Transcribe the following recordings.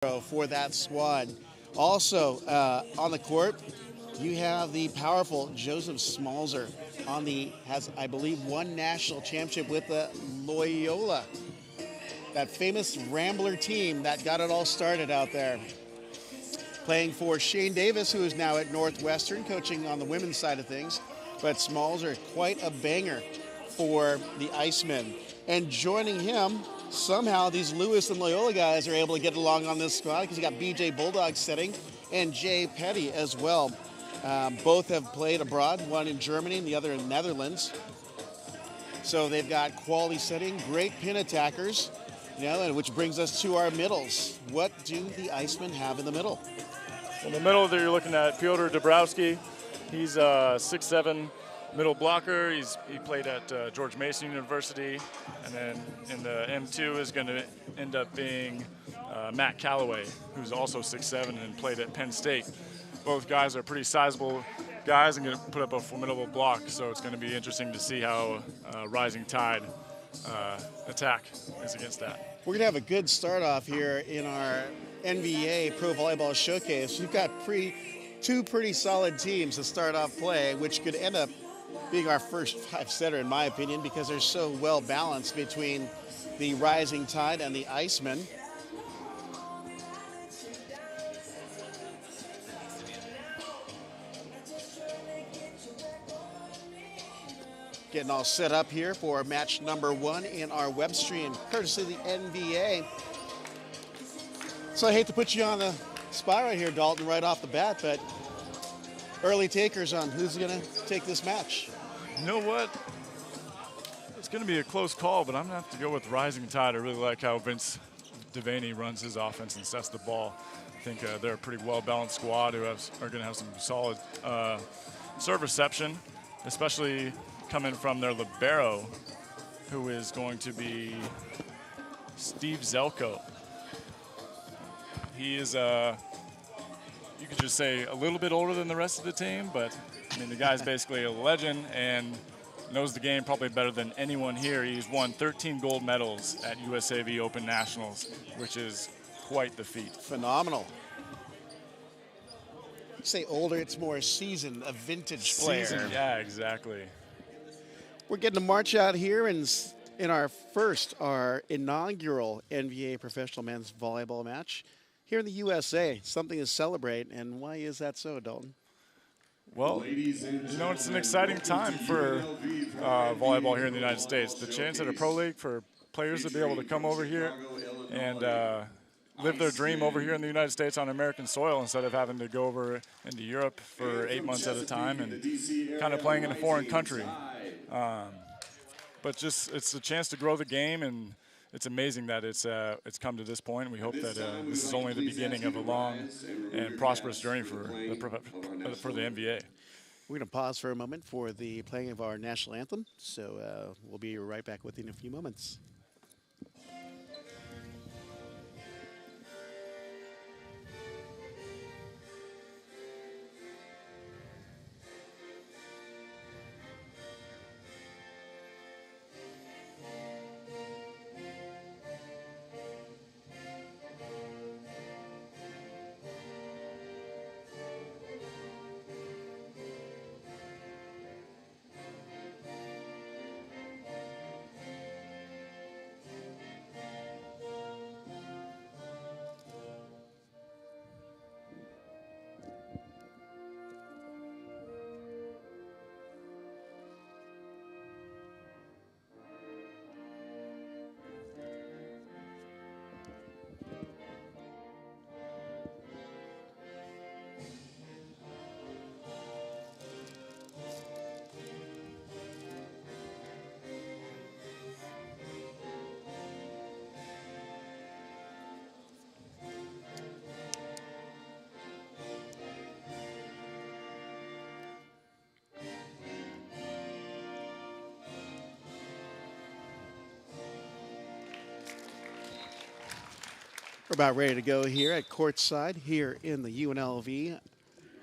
for that squad. Also on the court, you have the powerful Joseph Smalzer has, I believe, one national championship with the Loyola, that famous Rambler team that got it all started out there. Playing for Shane Davis, who is now at Northwestern, coaching on the women's side of things. But Smalzer, quite a banger for the Icemen. And joining him, somehow these Lewis and Loyola guys are able to get along on this squad because you got BJ Bulldog setting and Jay Petty as well. Both have played abroad, one in Germany and the other in Netherlands. So they've got quality setting, great pin attackers, and which brings us to our middles. What do the Icemen have in the middle? In the middle there, you're looking at Pyotr Dabrowski. He's a 6'7" middle blocker. He played at George Mason University, and then in the M2 is going to end up being Matt Calloway, who's also 6'7" and played at Penn State. Both guys are pretty sizable guys and going to put up a formidable block, so it's going to be interesting to see how Rising Tide attack is against that. We're going to have a good start off here in our NVA Pro Volleyball Showcase. You've got two pretty solid teams to start off play, which could end up being our first five-setter, in my opinion, because they're so well balanced between the Rising Tide and the Icemen. Getting all set up here for match number 1 in our web stream, courtesy of the NVA. So I hate to put you on the spot right here, Dalton, right off the bat, but early takers on who's going to take this match. You know what? It's going to be a close call, but I'm going to have to go with Rising Tide. I really like how Vince Devaney runs his offense and sets the ball. I think they're a pretty well-balanced squad who are going to have some solid serve reception, especially coming from their libero, who is going to be Steve Zelko. He is, you could just say, a little bit older than the rest of the team, but I mean, the guy's basically a legend and knows the game probably better than anyone here. He's won 13 gold medals at USAV Open Nationals, which is quite the feat. Phenomenal. You say older, it's more seasoned, a vintage player. Seasoned, yeah, exactly. We're getting to march out here in our inaugural NVA Professional Men's Volleyball match here in the USA. Something to celebrate, and why is that so, Dalton? Well, it's an exciting time for volleyball here in the United States. The chance at a pro league for players to be able to come over here and live their dream over here in the United States on American soil instead of having to go over into Europe for 8 months at a time and kind of playing in a foreign country. But just it's a chance to grow the game, and it's amazing that it's come to this point. We hope that this is only the beginning of a long and prosperous journey for the NVA. We're going to pause for a moment for the playing of our national anthem, so we'll be right back with you in a few moments. We're about ready to go here at courtside here in the UNLV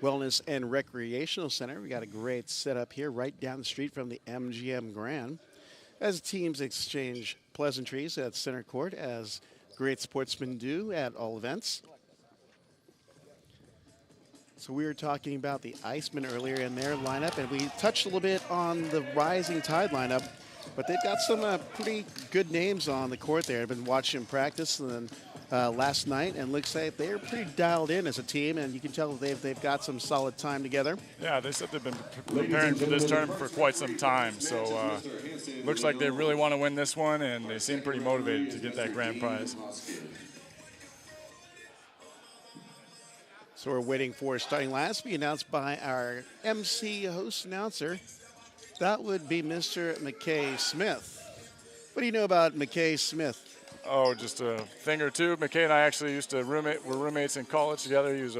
Wellness and Recreational Center. We got a great setup here right down the street from the MGM Grand as teams exchange pleasantries at center court as great sportsmen do at all events. So we were talking about the Icemen earlier in their lineup, and we touched a little bit on the Rising Tide lineup, but they've got some pretty good names on the court there. I've been watching them practice and then, last night, and looks like they're pretty dialed in as a team, and you can tell that they've got some solid time together. Yeah, they said they've been preparing for this tournament for quite some time, so looks like they really want to win this one, and they seem pretty motivated to get that grand prize. So we're waiting for starting last to be announced by our MC host announcer. That would be Mr. McKay Smith. What do you know about McKay Smith? Oh, just a thing or two. McKay and I actually used to were roommates in college together. He was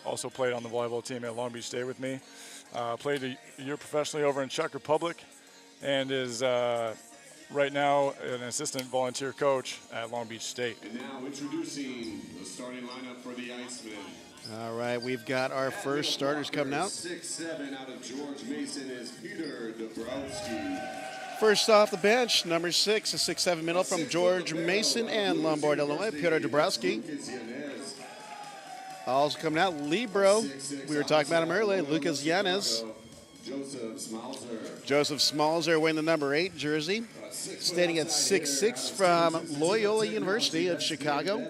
also played on the volleyball team at Long Beach State with me. Played a year professionally over in Czech Republic, and is right now an assistant volunteer coach at Long Beach State. And now introducing the starting lineup for the Icemen. All right, we've got our first starters coming out. 6'7" out of George Mason is Peter Dabrowski. First off the bench, number 6, a 6'7" middle from George Mason and Lombard, Illinois, Peter Dabrowski. Also coming out, Libero. We were talking about him earlier, Lucas Yanez. Joseph Smalzer wearing the number 8 jersey. Standing at 6'6" from Loyola University of Chicago.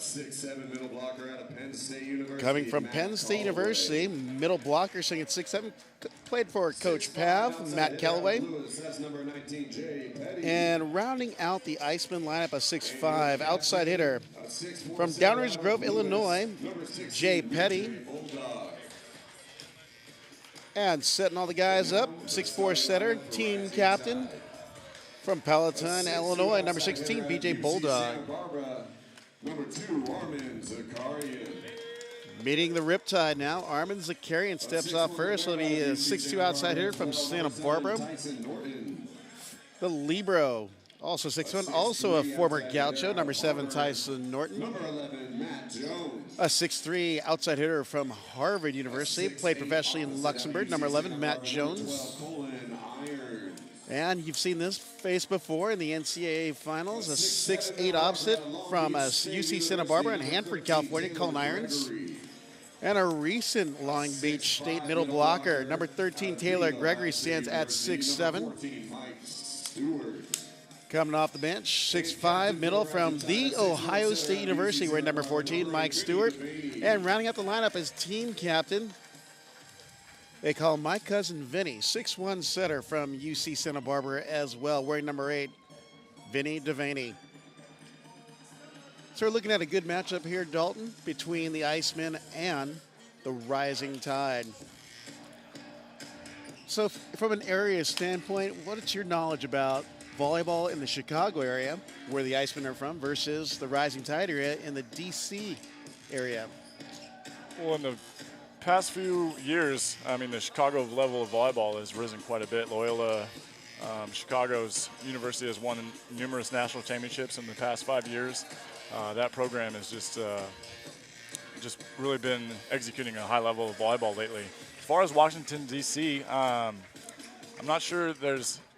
6'7" middle blocker out of Penn State University. Coming from Penn State University, middle blocker sitting at 6'7", played for Coach Pav, Matt Callaway. And rounding out the Iceman lineup, a 6'5", outside hitter from Downers Grove, Illinois, Jay Petty. And setting all the guys up, 6'4" setter, team captain from Palatine, Illinois, number 16, BJ Bulldog. Number 2, Armin Zakarian. Meeting the Riptide now. Armin Zakarian steps off first. It'll be a 6'2" outside hitter from Santa Barbara. The Libero, also 6'1", also a former Gaucho, number 7, Tyson Norton. Number 11, Matt Jones. A 6'3" outside hitter from Harvard University, played professionally in Luxembourg, number 11, Matt Jones. And you've seen this face before in the NCAA finals, a 6'8" opposite from UC Santa Barbara in Hanford, California, Colin Irons. And a recent Long Beach State middle blocker, number 13, Taylor Gregory, stands at 6'7". Coming off the bench, 6'5", middle from The Ohio State University, wearing number 14, Mike Stewart. And rounding out the lineup is team captain, they call my cousin Vinny, 6'1" setter from UC Santa Barbara as well, wearing number 8, Vinny Devaney. So we're looking at a good matchup here, Dalton, between the Icemen and the Rising Tide. So from an area standpoint, what is your knowledge about volleyball in the Chicago area, where the Icemen are from, versus the Rising Tide area in the DC area? Well, in the past few years, I mean, the Chicago level of volleyball has risen quite a bit. Loyola, Chicago's university has won numerous national championships in the past 5 years. That program has just really been executing a high level of volleyball lately. As far as Washington, D.C., I'm not sure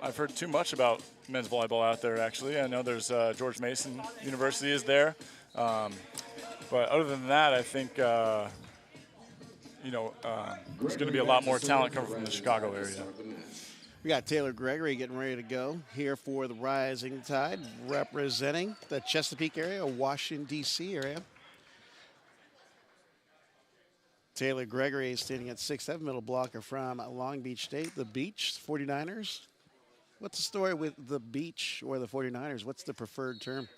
I've heard too much about men's volleyball out there, actually. I know there's George Mason University is there. But other than that, I think there's going to be a lot more talent coming from the Chicago area. We got Taylor Gregory getting ready to go here for the Rising Tide, representing the Chesapeake area, Washington, D.C. area. Taylor Gregory is standing at 6'7", middle blocker from Long Beach State. The Beach 49ers. What's the story with the Beach or the 49ers? What's the preferred term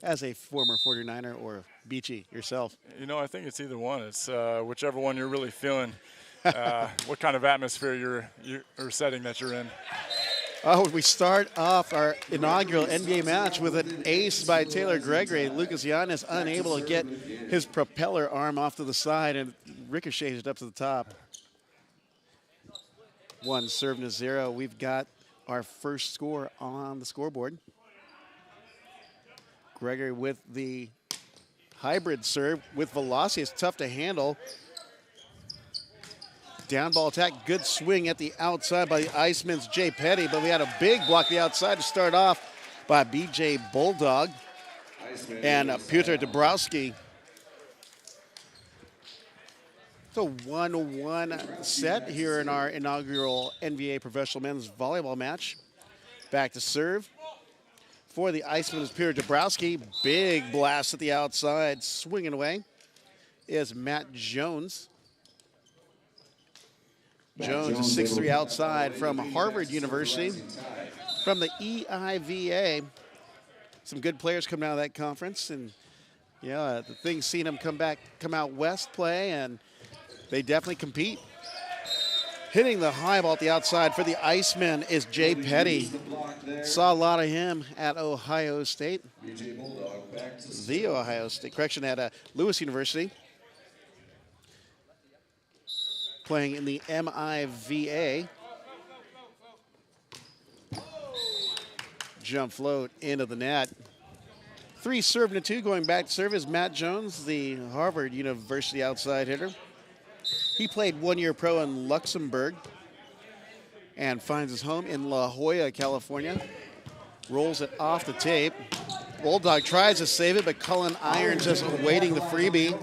as a former 49er or Beachy yourself? You know, I think it's either one. It's whichever one you're really feeling. What kind of atmosphere or setting that you're in. Oh, we start off our inaugural NBA match with an ace by Taylor Gregory. Lucas Yanez unable to get his propeller arm off to the side and ricochets it up to the top. 1-0. We've got our first score on the scoreboard. Gregory with the hybrid serve with velocity. It's tough to handle. Down ball attack, good swing at the outside by the Icemen's Jay Petty, but we had a big block the outside to start off. by BJ Bulldog and Pyotr Dabrowski. It's a 1-1 set here in our inaugural NVA professional men's volleyball match. Back to serve for the Icemen is Pyotr Dabrowski. Big blast at the outside, swinging away is Matt Jones. Jones is 6'3" outside from Harvard University. From the EIVA, some good players coming out of that conference, and yeah, the thing's seen them come out west play, and they definitely compete. Hitting the high ball at the outside for the Icemen is Jay Petty. Saw a lot of him at Ohio State. The Ohio State, correction, at Lewis University. Playing in the MIVA. Jump float into the net. 3 serving to 2, going back to serve is Matt Jones, the Harvard University outside hitter. He played 1 year pro in Luxembourg and finds his home in La Jolla, California. Rolls it off the tape. Bulldog tries to save it, but Cullen Irons just awaiting the freebie.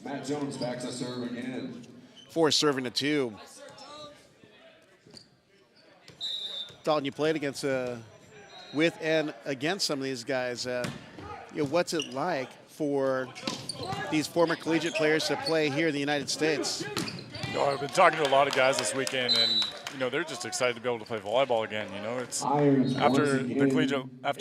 Matt Jones back to serve again. 4 serving to 2. Dalton, you played against with and against some of these guys. What's it like for these former collegiate players to play here in the United States? I've been talking to a lot of guys this weekend, and they're just excited to be able to play volleyball again. It's after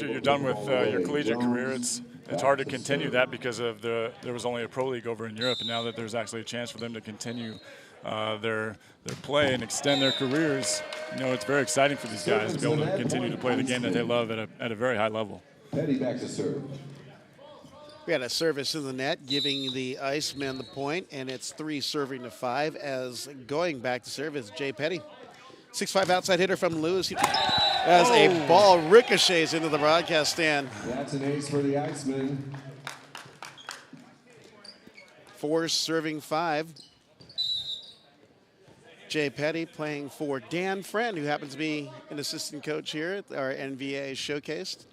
you're done with your collegiate career, it's hard to continue that because of there was only a pro league over in Europe, and now that there's actually a chance for them to continue their play and extend their careers, it's very exciting for these guys to be able to continue to play the game that they love at a very high level. Petty back to serve. We had a service in the net, giving the Icemen the point, and it's 3 serving to 5 as going back to serve is Jay Petty. 6'5" outside hitter from Lewis. As a ball ricochets into the broadcast stand. That's an ace for the Icemen. 4 serving 5. Jay Petty playing for Dan Friend, who happens to be an assistant coach here at our NVA Showcase.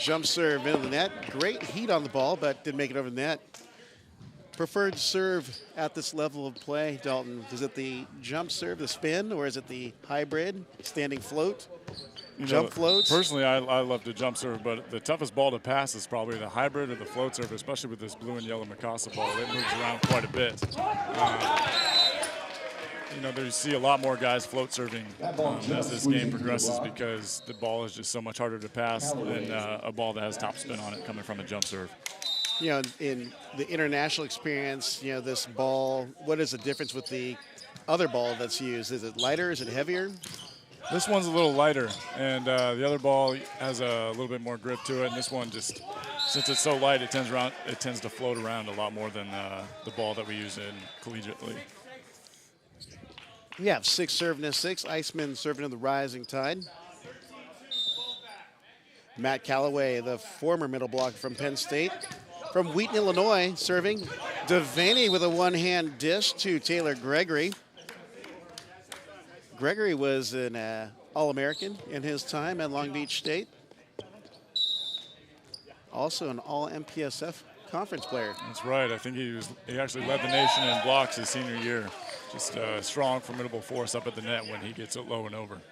Jump serve into the net. Great heat on the ball, but didn't make it over the net. Preferred serve at this level of play, Dalton? Is it the jump serve, the spin, or is it the hybrid, standing float, jump floats? Personally, I love the jump serve, but the toughest ball to pass is probably the hybrid or the float serve, especially with this blue and yellow Mikasa ball. It moves around quite a bit. You see a lot more guys float serving as this game progresses because the ball is just so much harder to pass than a ball that has top spin on it coming from a jump serve. In the international experience, this ball, what is the difference with the other ball that's used? Is it lighter? Is it heavier? This one's a little lighter, and the other ball has a little bit more grip to it, and this one just, since it's so light, it tends to float around a lot more than the ball that we use in collegiately. We have 6 serving to 6. Icemen serving to the rising tide. Matt Callaway, the former middle blocker from Penn State. From Wheaton, Illinois, serving. Devaney with a one-hand dish to Taylor Gregory. Gregory was an All-American in his time at Long Beach State. Also an All-MPSF conference player. That's right. I think he actually led the nation in blocks his senior year. Just a strong, formidable force up at the net when he gets it low and over.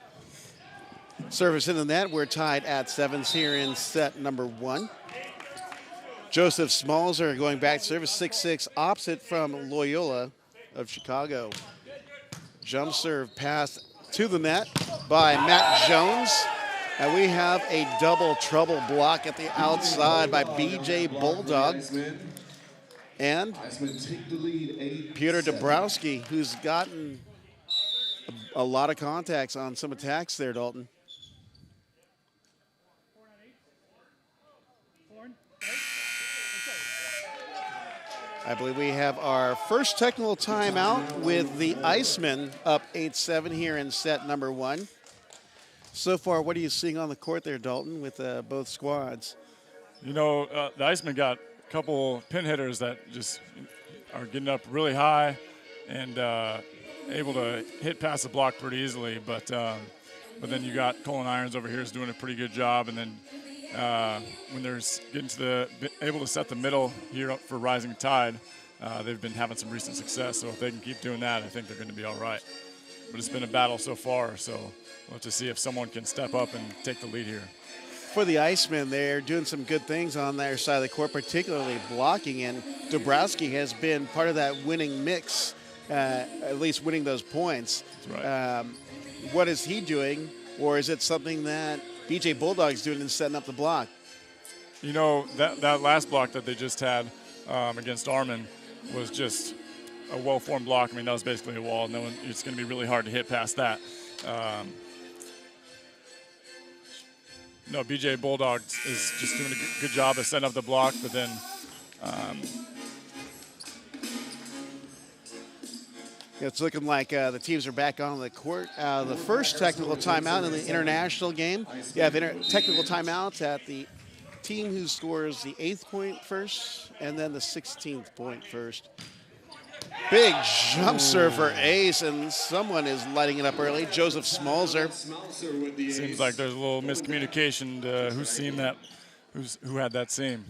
Service in the net. We're tied at 7s here in set number 1. Joseph Smalzer going back to service, 6'6", opposite from Loyola of Chicago. Jump serve pass to the net by Matt Jones. And we have a double trouble block at the outside by BJ Bulldog. And Pyotr Dabrowski, who's gotten a lot of contacts on some attacks there, Dalton. I believe we have our first technical timeout with the Icemen up 8-7 here in set number 1. So far, what are you seeing on the court there, Dalton, with both squads? The Icemen got a couple pin hitters that just are getting up really high and able to hit past the block pretty easily. But But then you got Colin Irons over here is doing a pretty good job. And then when they're getting to able to set the middle here up for Rising Tide, they've been having some recent success. So if they can keep doing that, I think they're going to be all right. But it's been a battle so far, so we'll have to see if someone can step up and take the lead here. For the Icemen, they're doing some good things on their side of the court, particularly blocking, and Dabrowski has been part of that winning mix, at least winning those points. That's right. What is he doing, or is it something that BJ Bulldog's doing in setting up the block? You know, that last block that they just had against Armin was just a well-formed block. I mean, that was basically a wall. It's going to be really hard to hit past that. No, BJ Bulldog is just doing a good job of setting up the block, but then it's looking like the teams are back on the court. The first technical timeout in the international game. You have technical timeouts at the team who scores the 8th point first, and then the 16th point first. Big jump serve for Ace, and someone is lighting it up early. Joseph Smalzer. Seems like there's a little miscommunication to who's seen that, who had that seam.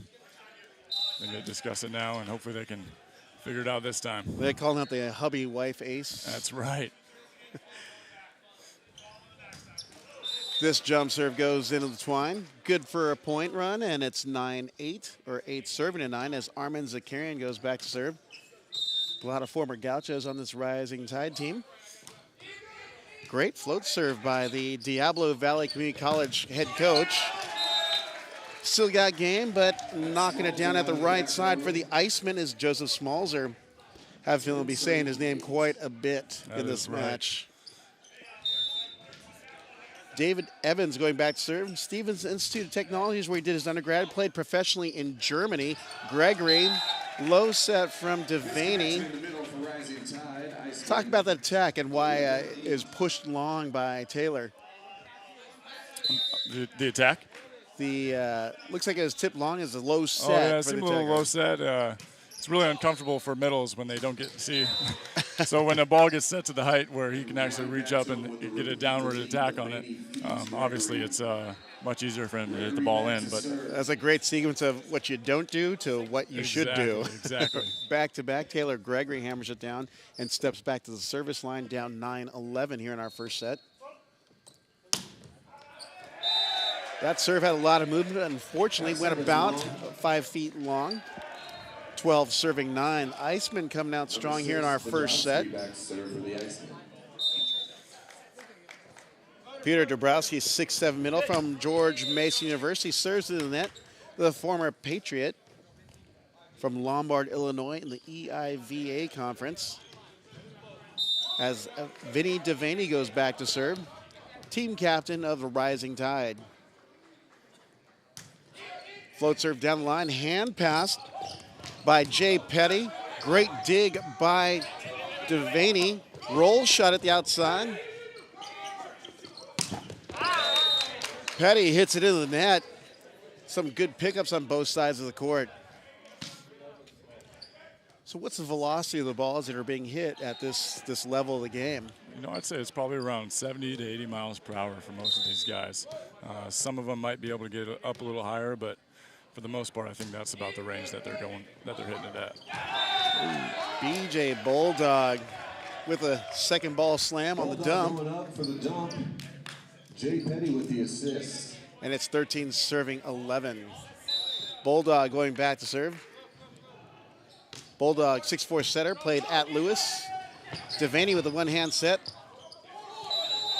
They're going to discuss it now, and hopefully they can figure it out this time. They're calling out the hubby wife Ace. That's right. This jump serve goes into the twine. Good for a point run, and it's 9-8, or 8 serving to 9 as Armin Zakarian goes back to serve. A lot of former Gauchos on this Rising Tide team. Great float serve by the Diablo Valley Community College head coach. Still got game, but knocking it down at the right side for the Icemen is Joseph Smalzer. Have a feeling he'll be saying his name quite a bit in this match. David Evans going back to serve. Stevens Institute of Technology is where he did his undergrad. Played professionally in Germany. Gregory, low set from Devaney. Talk about that attack and why it is pushed long by Taylor. The attack? The looks like it was tipped long as a low set. Oh, yeah, it for seemed the a little low set. It's really uncomfortable for middles when they don't get to see. So when the ball gets set to the height where he can actually reach up and get a downward attack on it, obviously it's much easier for him to hit the ball in. But that's a great sequence of what you don't do to what you should do. Exactly. Back to back, Taylor Gregory hammers it down and steps back to the service line, down 9-11 here in our first set. That serve had a lot of movement. Unfortunately, went about 5 feet long. 12 serving 9. Icemen coming out strong here in our first set. Peter Dabrowski, 6'7" middle from George Mason University, serves to the net. The former Patriot from Lombard, Illinois in the EIVA conference. As Vinny Devaney goes back to serve, team captain of the Rising Tide. Float serve down the line, hand pass by Jay Petty. Great dig by Devaney. Roll shot at the outside. Petty hits it into the net. Some good pickups on both sides of the court. So what's the velocity of the balls that are being hit at this level of the game? You know, I'd say it's probably around 70 to 80 miles per hour for most of these guys. Some of them might be able to get up a little higher, but for the most part, I think that's about the range that they're hitting it at. BJ Bulldog with a second ball slam on the dump. Up for the dump. Jay Petty with the assist. And it's 13 serving 11. Bulldog going back to serve. Bulldog, 6'4" setter, played at Lewis. Devaney with a one-hand set.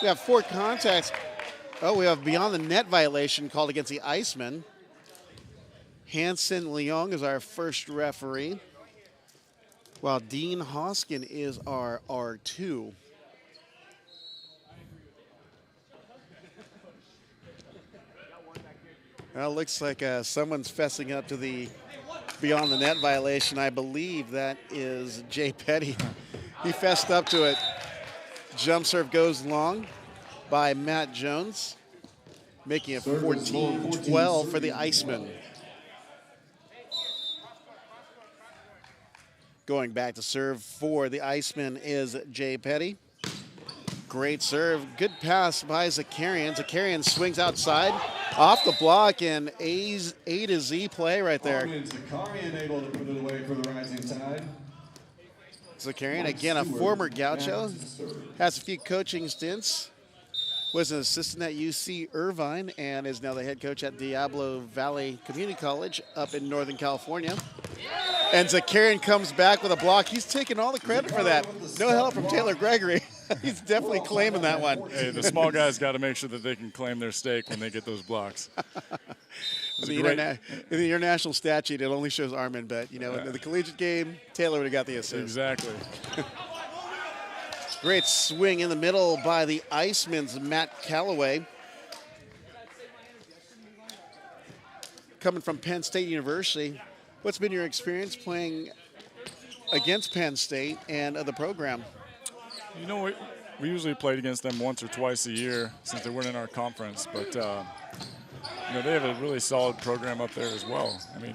We have 4 contacts. Oh, we have beyond the net violation called against the Icemen. Hanson Leong is our first referee, while Dean Hoskin is our R2. Well, it looks like someone's fessing up to the beyond the net violation. I believe that is Jay Petty. He fessed up to it. Jump serve goes long by Matt Jones, making it 14-12 for the Icemen. Going back to serve for the Icemen is Jay Petty. Great serve. Good pass by Zakarian. Zakarian swings outside, off the block, and A to Z play right there. Zakarian able to put it away for the Rising Tide. Zakarian, again, a former Gaucho, has a few coaching stints, was an assistant at UC Irvine, and is now the head coach at Diablo Valley Community College up in Northern California. And Zakarian comes back with a block. He's taking all the credit for that. No help from Taylor Gregory. He's definitely claiming that one. Hey, the small guys got to make sure that they can claim their stake when they get those blocks. In the international statute, it only shows Armin, but in the collegiate game, Taylor would have got the assist. Exactly. Great swing in the middle by the Icemen's Matt Calloway. Coming from Penn State University, what's been your experience playing against Penn State and the program? We usually played against them once or twice a year since they weren't in our conference, but they have a really solid program up there as well. I mean,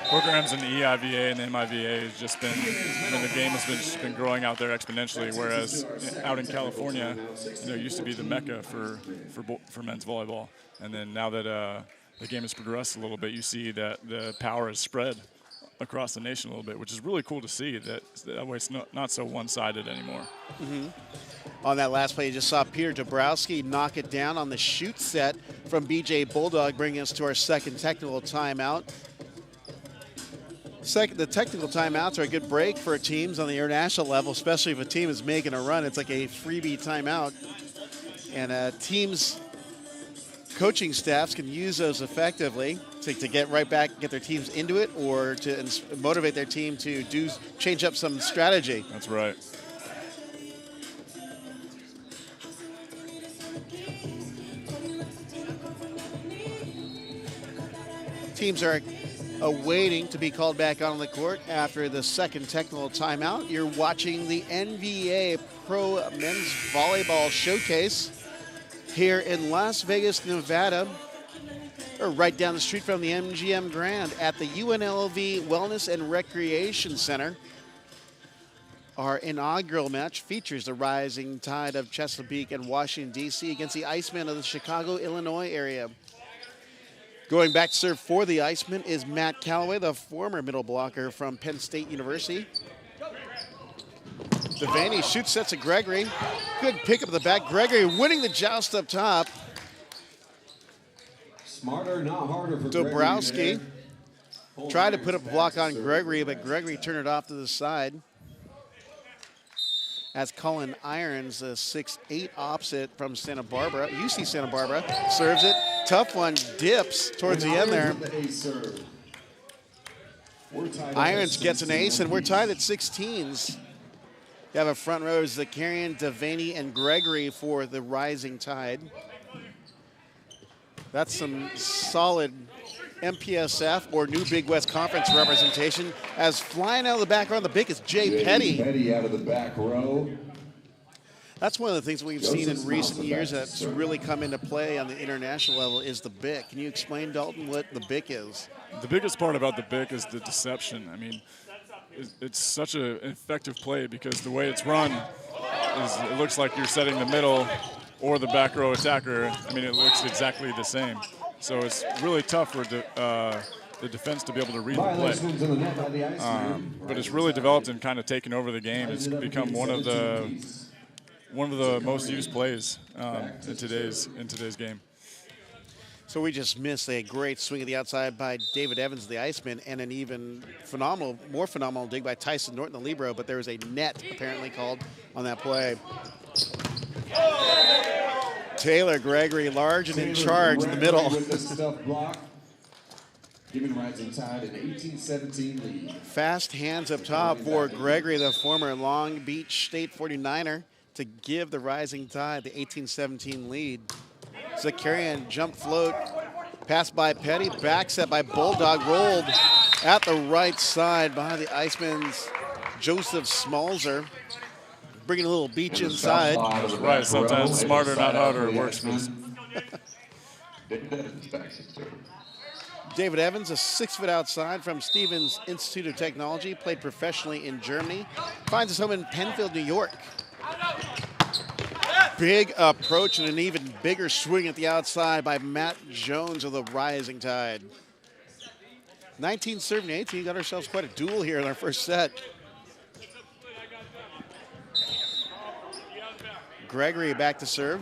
programs in the EIVA and the MIVA has just been, the game has just been growing out there exponentially, whereas out in California, it used to be the mecca for men's volleyball. And then now that the game has progressed a little bit, you see that the power has spread across the nation a little bit, which is really cool to see. That way it's not so one-sided anymore. Mm-hmm. On that last play, you just saw Peter Dabrowski knock it down on the shoot set from BJ Bulldog, bringing us to our second technical timeout. The technical timeouts are a good break for teams on the international level, especially if a team is making a run. It's like a freebie timeout. And teams' coaching staffs can use those effectively to get right back, get their teams into it, or to motivate their team to change up some strategy. That's right. Teams are awaiting to be called back on the court after the second technical timeout. You're watching the NVA Pro Men's Volleyball Showcase here in Las Vegas, Nevada, or right down the street from the MGM Grand at the UNLV Wellness and Recreation Center. Our inaugural match features the Rising Tide of Chesapeake and Washington, D.C. against the Icemen of the Chicago, Illinois area. Going back to serve for the Icemen is Matt Calloway, the former middle blocker from Penn State University. Devaney shoots sets to Gregory. Good pick up at the back. Gregory winning the joust up top. Smarter, not harder for Dabrowski tried to put up a block on Gregory, but Gregory turned it off to the side. As Colin Irons, the 6'8" opposite from Santa Barbara, UC Santa Barbara, serves it. Tough one, dips towards the end there. Irons gets an ace, and we're tied at 16s. You have a front row, Zakarian, Devaney, and Gregory for the Rising Tide. That's some solid MPSF or New Big West Conference representation. As flying out of the back row on the pick is Jay Petty. Petty out of the back row. That's one of the things we've seen in recent years that's really come into play on the international level is the BIC. Can you explain, Dalton, what the BIC is? The biggest part about the BIC is the deception. I mean, it's such an effective play because the way it's run is it looks like you're setting the middle or the back row attacker. I mean, it looks exactly the same. So it's really tough for the defense to be able to read the play. But it's really developed and kind of taken over the game. It's become one of the most used plays in today's game. So we just missed a great swing at the outside by David Evans, the Iceman, and an even more phenomenal dig by Tyson Norton, the libero, but there was a net apparently called on that play. Taylor Gregory, large and in charge in the middle. With the stuff block, giving Rising Tide an 18-17 lead. Fast hands up top for Gregory, the former Long Beach State 49er, to give the Rising Tide the 18-17 lead. Zakarian jump float, pass by Petty, back set by Bulldog, rolled at the right side by the Icemen's Joseph Smalzer. Bringing a little beach inside. Right, sometimes smarter, not harder, works for us. David Evans, a 6 foot outside from Stevens Institute of Technology, played professionally in Germany, finds his home in Penfield, New York. Big approach and an even bigger swing at the outside by Matt Jones of the Rising Tide. 19 serving 18. Got ourselves quite a duel here in our first set. Gregory back to serve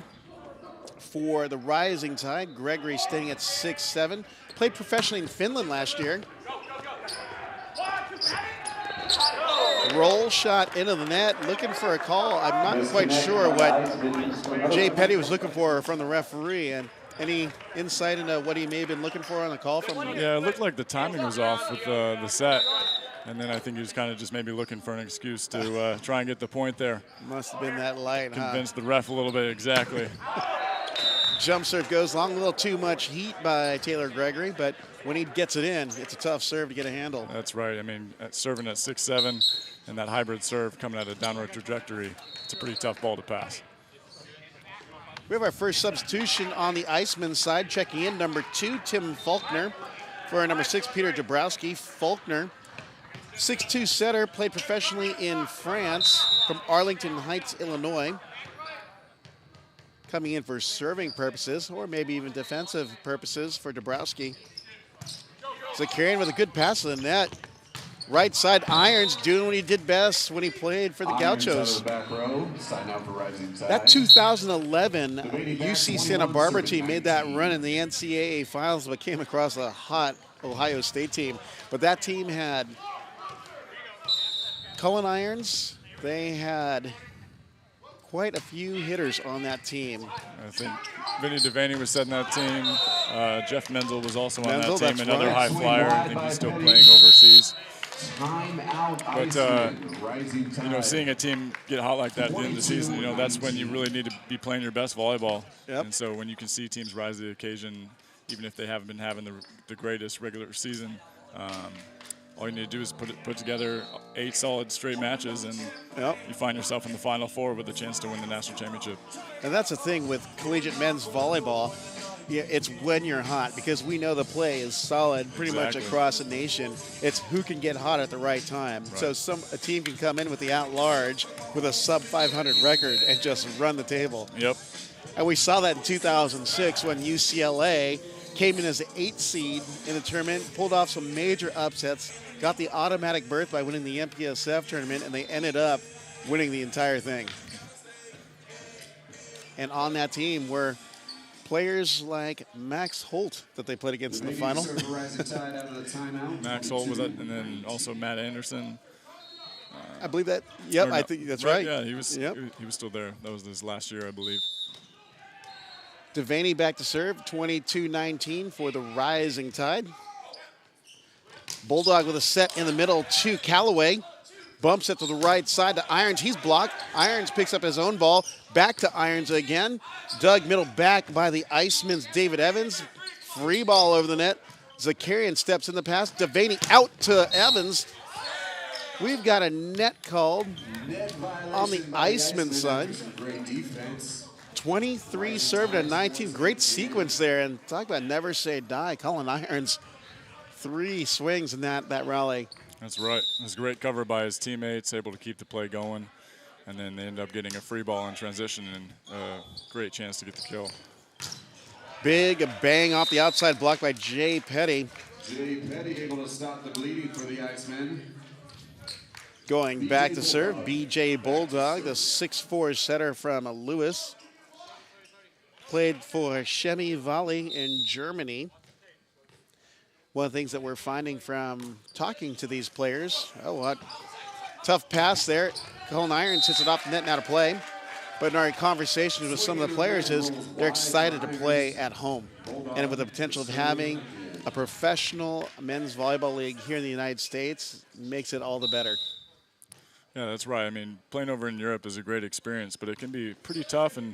for the Rising Tide. Gregory staying at 6'7". Played professionally in Finland last year. Roll shot into the net, looking for a call. I'm not quite sure what Jay Petty was looking for from the referee. And any insight into what he may have been looking for on the call from? Yeah, it looked like the timing was off with the set. And then I think he was kind of just maybe looking for an excuse to try and get the point there. Must have been that light, Convinced the ref a little bit, exactly. Jump serve goes long, a little too much heat by Taylor Gregory, but when he gets it in, it's a tough serve to get a handle. That's right. I mean, serving at 6'7", and that hybrid serve coming at a downward trajectory, it's a pretty tough ball to pass. We have our first substitution on the Icemen side. Checking in, number 2, Tim Faulkner. For number 6, Peter Dabrowski. Faulkner, 6'2" setter, played professionally in France from Arlington Heights, Illinois. Coming in for serving purposes, or maybe even defensive purposes for Dabrowski. Zakarian with a good pass to the net. Right side, Irons doing what he did best when he played for the Gauchos. That 2011 UC Santa Barbara team made that run in the NCAA finals, but came across a hot Ohio State team. But that team had Cullen Irons. They had quite a few hitters on that team. I think Vinny Devaney was setting that team. Jeff Menzel was also on that team, another high flyer. I think he's still playing overseas. But, you know, seeing a team get hot like that at the end of the season, you know, that's when you really need to be playing your best volleyball. Yep. And so when you can see teams rise to the occasion, even if they haven't been having the greatest regular season, all you need to do is put together 8 solid straight matches, and you find yourself in the Final Four with a chance to win the national championship. And that's the thing with collegiate men's volleyball. Yeah, it's when you're hot, because we know the play is solid pretty much across the nation. It's who can get hot at the right time. Right. So a team can come in with the at-large with a sub-500 record and just run the table. Yep. And we saw that in 2006 when UCLA came in as the 8th seed in the tournament, pulled off some major upsets, got the automatic berth by winning the MPSF tournament, and they ended up winning the entire thing. And on that team were players like Max Holt that they played against in the final. Max Holt was it, and then also Matt Anderson. I believe that. Yep, I think that's right. Yeah, he was. Yep. He was still there. That was his last year, I believe. Devaney back to serve, 22-19 for the Rising Tide. Bulldog with a set in the middle to Callaway. Bumps it to the right side to Irons. He's blocked. Irons picks up his own ball. Back to Irons again. Dug middle back by the Icemen's David Evans. Free ball over the net. Zakarian steps in the pass. Devaney out to Evans. We've got a net called on the Iceman side. 23 served at 19. Great sequence there. And talk about never say die. Colin Irons, 3 swings in that rally. That's right. It was a great cover by his teammates, able to keep the play going. And then they end up getting a free ball in transition and a great chance to get the kill. Big bang off the outside block by Jay Petty. Jay Petty able to stop the bleeding for the Icemen. Going back to serve, BJ Bulldog, the 6'4" setter from Lewis. Played for Chemie Volley in Germany. One of the things that we're finding from talking to these players, what tough pass there. Colin Irons hits it off the net and out of play. But in our conversations with some of the players is they're excited to play at home. And with the potential of having a professional men's volleyball league here in the United States makes it all the better. Yeah, that's right. I mean, playing over in Europe is a great experience, but it can be pretty tough and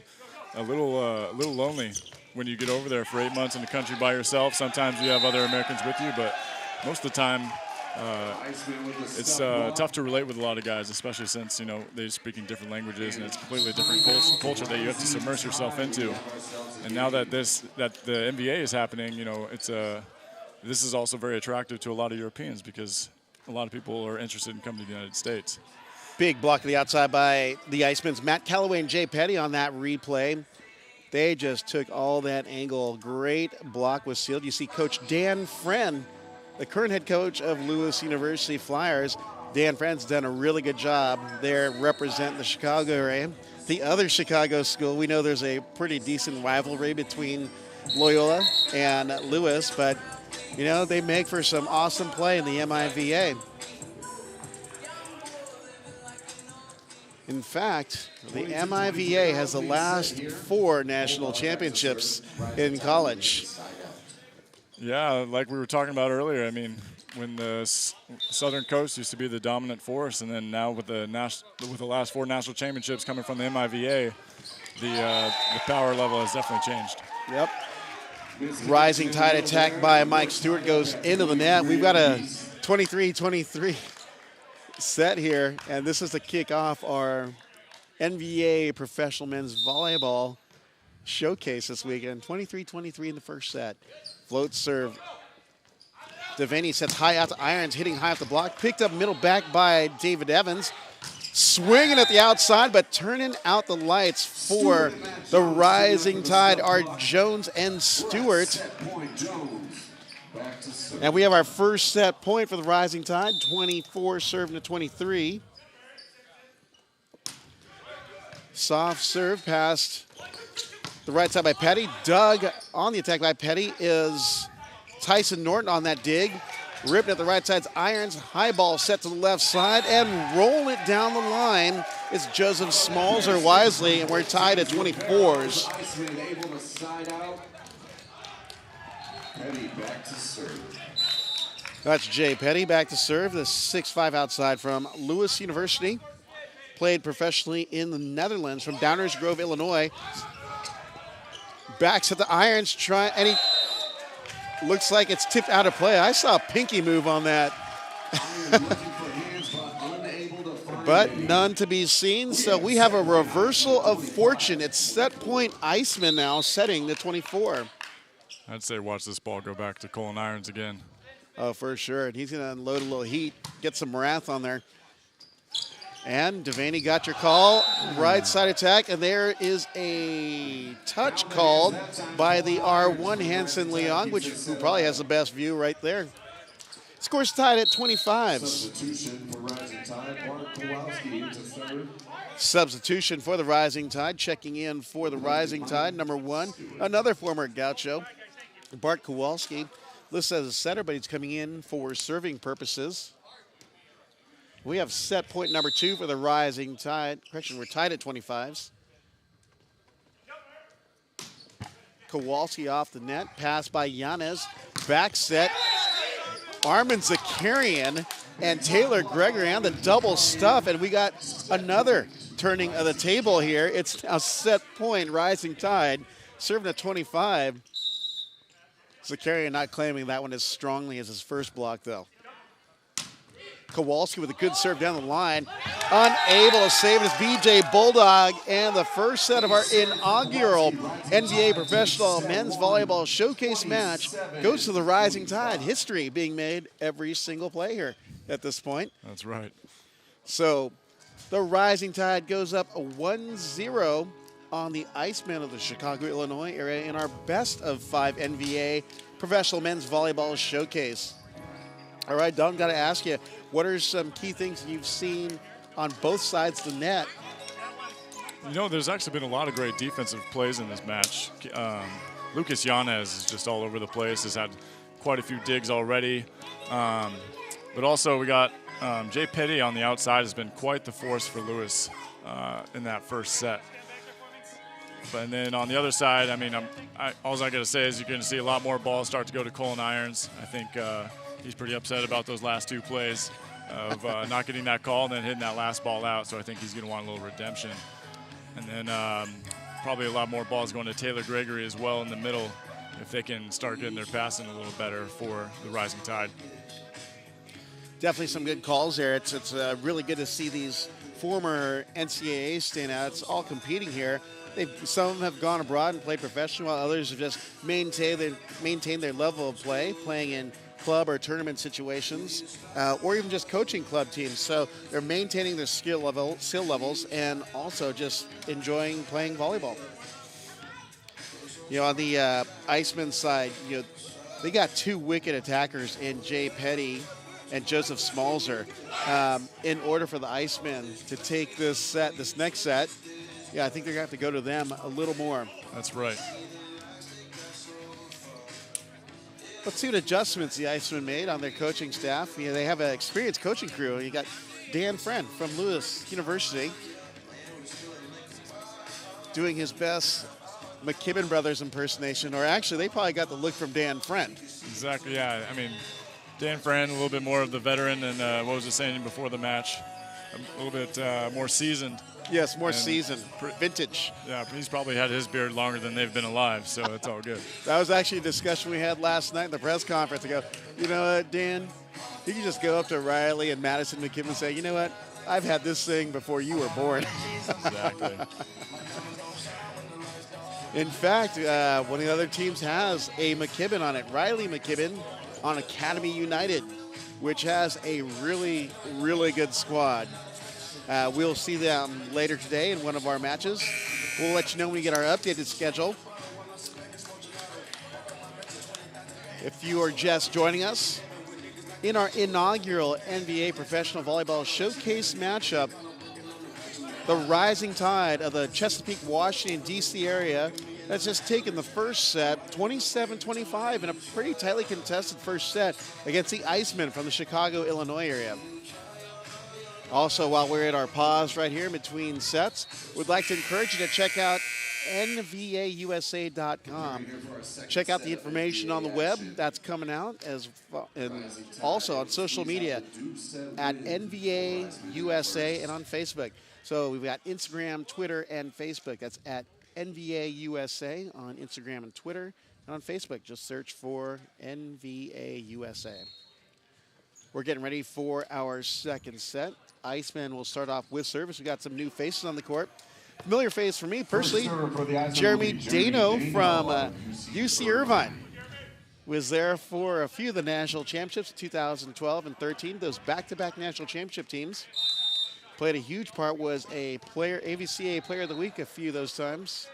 a little lonely when you get over there for 8 months in the country by yourself. Sometimes you have other Americans with you, but most of the time it's tough to relate with a lot of guys, especially since, you know, they're speaking different languages and it's a completely different culture that you have to submerge yourself into. And now that the NVA is happening, you know, this is also very attractive to a lot of Europeans because a lot of people are interested in coming to the United States. Big block to the outside by the Icemen's Matt Calloway and Jay Petty on that replay. They just took all that angle. Great block was sealed. You see Coach Dan Friend, the current head coach of Lewis University Flyers. Dan Friend's done a really good job there representing the Chicago area. The other Chicago school, we know there's a pretty decent rivalry between Loyola and Lewis, but, you know, they make for some awesome play in the MIVA. In fact, the MIVA has the last 4 national championships in college. Yeah, like we were talking about earlier, I mean, when the Southern Coast used to be the dominant force, and then now with the last 4 national championships coming from the MIVA, the power level has definitely changed. Yep. Rising Tide attack by Mike Stewart goes into the net. We've got a 23-23 set here, and this is to kick off our NVA professional men's volleyball showcase this weekend. 23-23 in the first set. Float serve. Devaney sets high out to Irons, hitting high off the block. Picked up middle back by David Evans. Swinging at the outside, but turning out the lights for the Rising Tide are Jones and Stewart. And we have our first set point for the Rising Tide, 24 serving to 23. Soft serve past the right side by Petty. Dug on the attack by Petty is Tyson Norton on that dig. Ripping at the right side's Irons. High ball set to the left side and roll it down the line. It's Joseph Smalzer wisely, and we're tied at 24s. Icemen able to side out. Petty back to serve. That's Jay Petty back to serve. The 6'5" outside from Lewis University. Played professionally in the Netherlands from Downers Grove, Illinois. Backs at the Irons, and he looks like it's tipped out of play. I saw a pinky move on that. But none to be seen, so we have a reversal of fortune. It's set point Icemen now, setting the 24. I'd say watch this ball go back to Colin Irons again. Oh, for sure. And he's going to unload a little heat, get some wrath on there. And Devaney got your call, right side attack, and there is a touch called by the R1 Hanson Leong, who probably has the best view right there. Score's tied at 25. Substitution for Rising Tide, Bart Kowalski into third. Substitution for the Rising Tide, checking in for the Rising Tide, number 1, another former Gaucho, Bart Kowalski. Listed as a setter, but he's coming in for serving purposes. We have set point number 2 for the Rising Tide. Correction, we're tied at 25s. Kowalski off the net. Pass by Yanez. Back set. Armin Zakarian and Taylor Gregory on the double stuff. And we got another turning of the table here. It's now set point Rising Tide. Serving at 25. Zakarian not claiming that one as strongly as his first block, though. Kowalski with a good serve down the line. Unable to save it is BJ Bulldog. And the first set of our inaugural NVA Professional Men's Volleyball Showcase match goes to the Rising Tide. History being made every single play here at this point. That's right. So the Rising Tide goes up 1-0 on the Icemen of the Chicago, Illinois area in our best of 5 NVA Professional Men's Volleyball Showcase. All right, Don, got to ask you, what are some key things you've seen on both sides of the net? You know, there's actually been a lot of great defensive plays in this match. Lucas Yanez is just all over the place, has had quite a few digs already. But also we got Jay Petty on the outside has been quite the force for Lewis in that first set. And then on the other side, I mean, all I got to say is you're going to see a lot more balls start to go to Colin Irons. I think he's pretty upset about those last 2 plays of not getting that call and then hitting that last ball out. So I think he's going to want a little redemption. And then probably a lot more balls going to Taylor Gregory as well in the middle if they can start getting their passing a little better for the Rising Tide. Definitely some good calls there. It's really good to see these former NCAA standouts all competing here. Some of them have gone abroad and played professional, while others have just maintained their level of play, playing in club or tournament situations, or even just coaching club teams. So they're maintaining their skill levels and also just enjoying playing volleyball. On the Icemen side, they got two wicked attackers in Jay Petty and Joseph Smalzer. In order for the Icemen to take this next set, I think they're going to have to go to them a little more. That's right. Let's see what adjustments the Icemen made on their coaching staff. They have an experienced coaching crew. You got Dan Friend from Lewis University doing his best McKibben Brothers impersonation, or actually they probably got the look from Dan Friend. Exactly, yeah. I mean, Dan Friend, a little bit more of the veteran, and what was it saying before the match? A little bit more seasoned. Yes, more seasoned, vintage. Yeah, he's probably had his beard longer than they've been alive, so it's all good. That was actually a discussion we had last night in the press conference. I go, you know what, Dan? You can just go up to Riley and Madison McKibben and say, you know what? I've had this thing before you were born. Exactly. In fact, one of the other teams has a McKibben on it. Riley McKibben on Academy United, which has a really, really good squad. We'll see them later today in one of our matches. We'll let you know when we get our updated schedule. If you are just joining us, in our inaugural NVA Professional Volleyball Showcase matchup, the rising tide of the Chesapeake, Washington, D.C. area has just taken the first set, 27-25, in a pretty tightly contested first set against the Icemen from the Chicago, Illinois area. Also, while we're at our pause right here in between sets, we'd like to encourage you to check out NVAUSA.com. Check out the information on the web that's coming out, and also on social media at NVA USA and on Facebook. So we've got Instagram, Twitter, and Facebook. That's at NVA USA on Instagram and Twitter. And on Facebook, just search for NVA USA. We're getting ready for our second set. Icemen will start off with service. We got some new faces on the court. Familiar face for me personally, Jeremy Dano from UC Irvine. Was there for a few of the national championships, 2012 and 13, those back-to-back national championship teams. Played a huge part, was a player, AVCA Player of the Week a few of those times,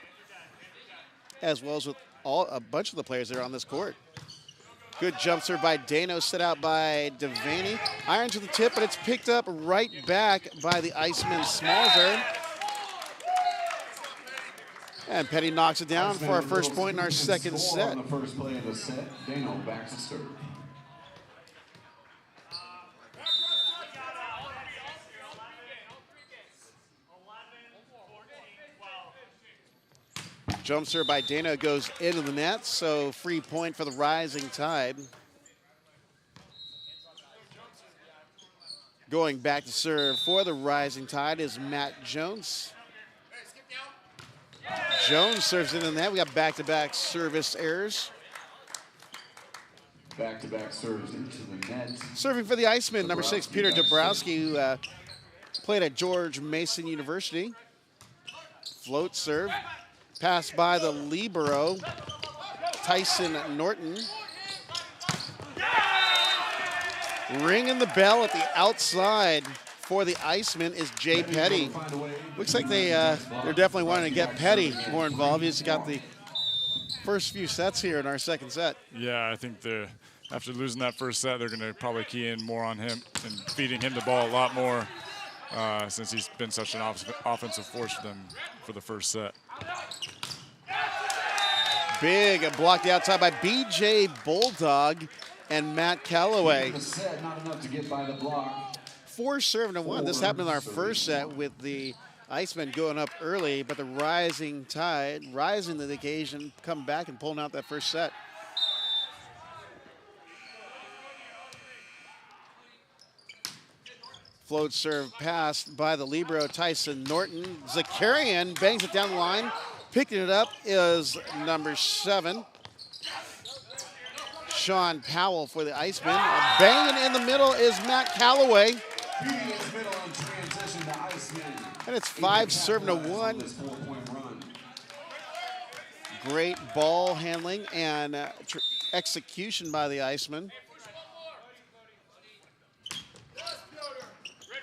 as well as with a bunch of the players that are on this court. Good jump serve by Dano, set out by Devaney. Iron to the tip, but it's picked up right back by the Iceman Smalzer. And Petty knocks it down for our first point in our second set. On the first play of the set, Dano back to serve. Jump serve by Dano goes into the net, so free point for the Rising Tide. Going back to serve for the Rising Tide is Matt Jones. Jones serves into the net. We got back-to-back service errors. Back-to-back serves into the net. Serving for the Icemen, number 6, Peter Dabrowski, who played at George Mason University. Float serve. Passed by the libero, Tyson Norton. Ringing the bell at the outside for the Icemen is Jay Petty. Looks like they're definitely wanting to get Petty more involved. He's got the first few sets here in our second set. Yeah, I think after losing that first set, they're going to probably key in more on him and feeding him the ball a lot more since he's been such an offensive force for them for the first set. Big blocked outside by BJ Bulldog and Matt Calloway. Not enough to get by the block. 4-1. This happened in our first set with the Icemen going up early, but the Rising Tide rising to the occasion, come back and pulling out that first set. Float serve passed by the libero Tyson Norton. Zakarian bangs it down the line. Picking it up is number 7, Sean Powell for the Icemen. Banging in the middle is Matt Calloway. And it's 5-1. Great ball handling and execution by the Icemen.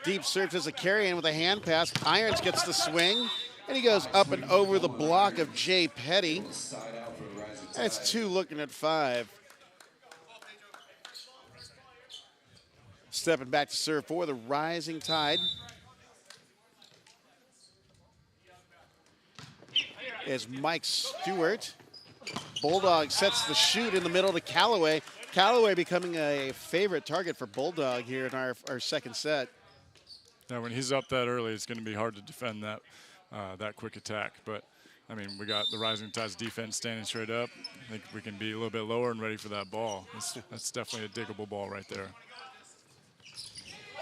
Deep serve to Zakarian with a hand pass. Irons gets the swing, and he goes up and over the block of Jay Petty. That's 2 looking at 5. Stepping back to serve for the Rising Tide is Mike Stewart. Bulldog sets the shoot in the middle to Callaway. Callaway becoming a favorite target for Bulldog here in our second set. Yeah, when he's up that early, it's going to be hard to defend that that quick attack. But, I mean, we got the Rising Tide's defense standing straight up. I think we can be a little bit lower and ready for that ball. That's definitely a diggable ball right there.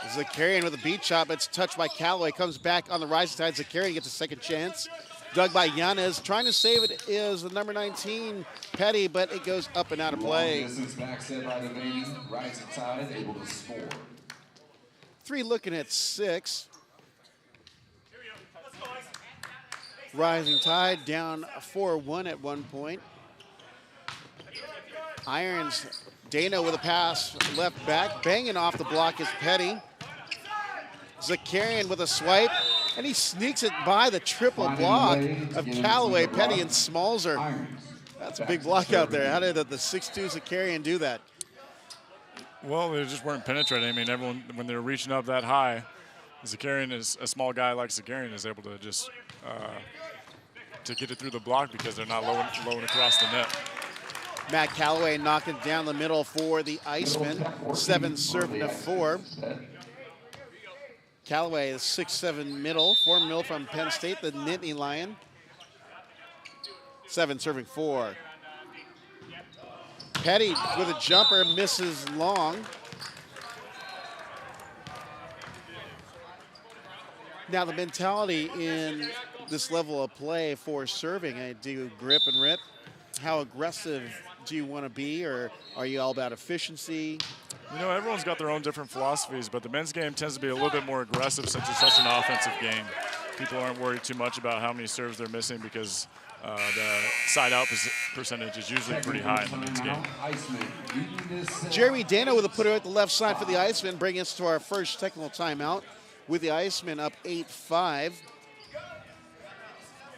Zakarian with a beat chop. It's touched by Callaway. Comes back on the Rising Tide. Zakarian gets a second chance. Dug by Yanez. Trying to save it is the number 19, Petty, but it goes up and out of play. Distance back set by the baby. Rising Tide able to score. 3 looking at 6. Rising Tide down 4-1 at one point. Irons, Dana with a pass left back. Banging off the block is Petty. Zakarian with a swipe, and he sneaks it by the triple block of Callaway, Petty, and Smalzer. That's a big block out there. How did the 6'2 Zakarian do that? Well, they just weren't penetrating. I mean, everyone, when they're reaching up that high, Zakarian is a small guy like Zakarian is able to just to get it through the block because they're not low across the net. Matt Callaway knocking it down the middle for the Icemen. 7 serving to 4. Callaway is 6'7 middle, 4 middle from Penn State, the Nittany Lion. 7 serving 4. Petty with a jumper, misses long. Now the mentality in this level of play for serving, do you grip and rip? How aggressive do you want to be, or are you all about efficiency? You know, everyone's got their own different philosophies, but the men's game tends to be a little bit more aggressive since it's such an offensive game. People aren't worried too much about how many serves they're missing because the side-out percentage is usually pretty high in the men's game. Jeremy Dano with a putter at the left side for the Icemen, bringing us to our first technical timeout with the Icemen up 8-5.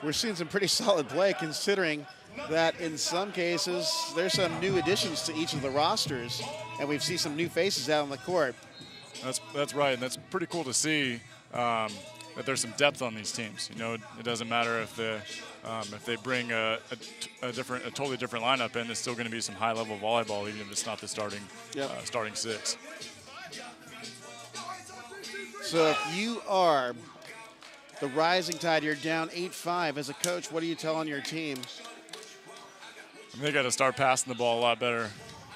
We're seeing some pretty solid play considering that in some cases there's some new additions to each of the rosters, and we've seen some new faces out on the court. That's right, and that's pretty cool to see that there's some depth on these teams. You know, it doesn't matter if they bring a totally different lineup in. There's still going to be some high-level volleyball, even if it's not the starting 6. So if you are the Rising Tide, you're down 8-5. As a coach, what are you telling your team? They got to start passing the ball a lot better.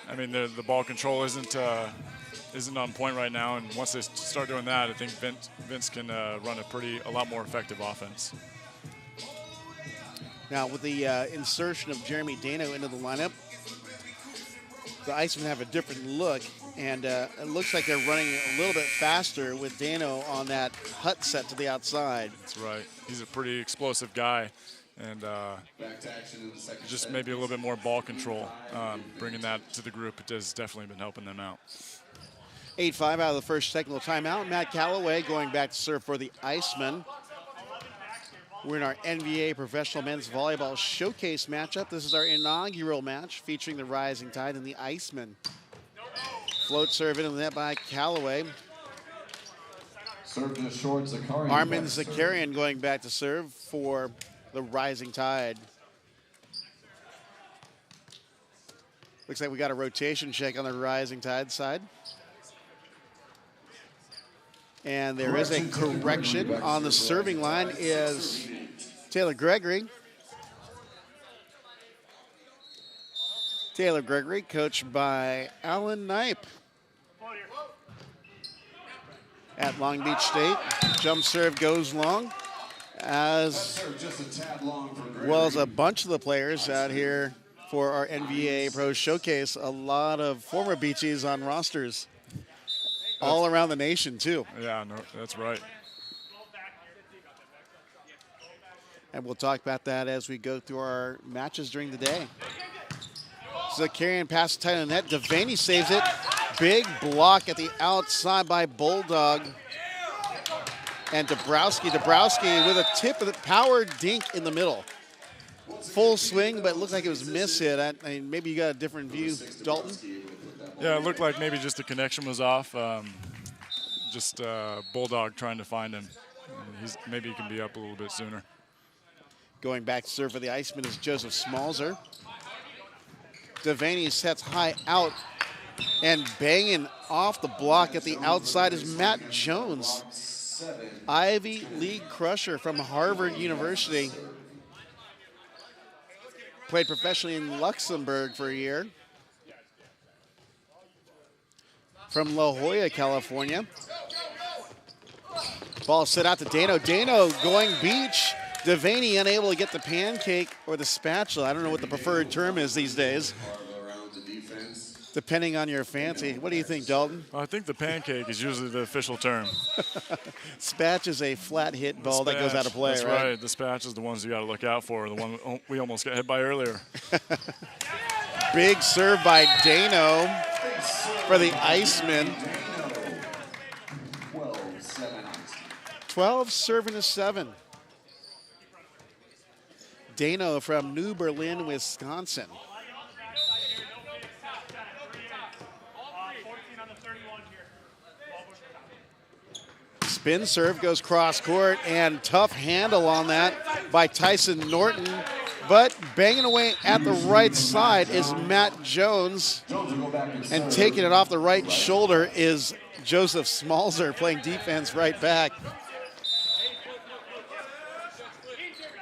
I mean, the ball control isn't on point right now, and once they start doing that, I think Vince can run a lot more effective offense. Now, with the insertion of Jeremy Dano into the lineup, the Icemen have a different look, and it looks like they're running a little bit faster with Dano on that hut set to the outside. That's right. He's a pretty explosive guy, and just maybe a little bit more ball control. Bringing that to the group has definitely been helping them out. 8-5 out of the first technical timeout. Matt Callaway going back to serve for the Icemen. We're in our NVA Professional Men's Volleyball Showcase matchup. This is our inaugural match featuring the Rising Tide and the Icemen. Float serve into the net by Callaway. Serve to short, Zakarian. Armin Zakarian going back to serve for the Rising Tide. Looks like we got a rotation check on the Rising Tide side. And there is a correction on the serving line is Taylor Gregory. Taylor Gregory, coached by Alan Knipe at Long Beach State. Jump serve goes long, as well as a bunch of the players out here for our NVA Pro Showcase. A lot of former Beachies on rosters all around the nation, too. Yeah, no, that's right. And we'll talk about that as we go through our matches during the day. Zakarian passes tight on the net. Devaney saves it. Big block at the outside by Bulldog. And Dabrowski with a tip of the power dink in the middle. Full swing, but it looked like it was miss hit. I mean, maybe you got a different view, Dalton? Yeah, it looked like maybe just the connection was off. Just Bulldog trying to find him. Maybe he can be up a little bit sooner. Going back to serve for the Icemen is Joseph Smalzer. Devaney sets high out, and banging off the block at the outside is Matt Jones, Ivy League crusher from Harvard University. Played professionally in Luxembourg for a year. From La Jolla, California. Ball set out to Dano. Dano going beach. Devaney unable to get the pancake or the spatula. I don't know what the preferred term is these days, depending on your fancy. What do you think, Dalton? Well, I think the pancake is usually the official term. Spatch is a flat hit ball that goes out of play, that's right? The spatch is the ones you got to look out for. The one we almost got hit by earlier. Big serve by Dano for the Icemen. 12 serving to 7. Dano from New Berlin, Wisconsin. Spin serve goes cross court, and tough handle on that by Tyson Norton. But banging away at the right side is Matt Jones. And taking it off the right shoulder is Joseph Smalzer playing defense right back.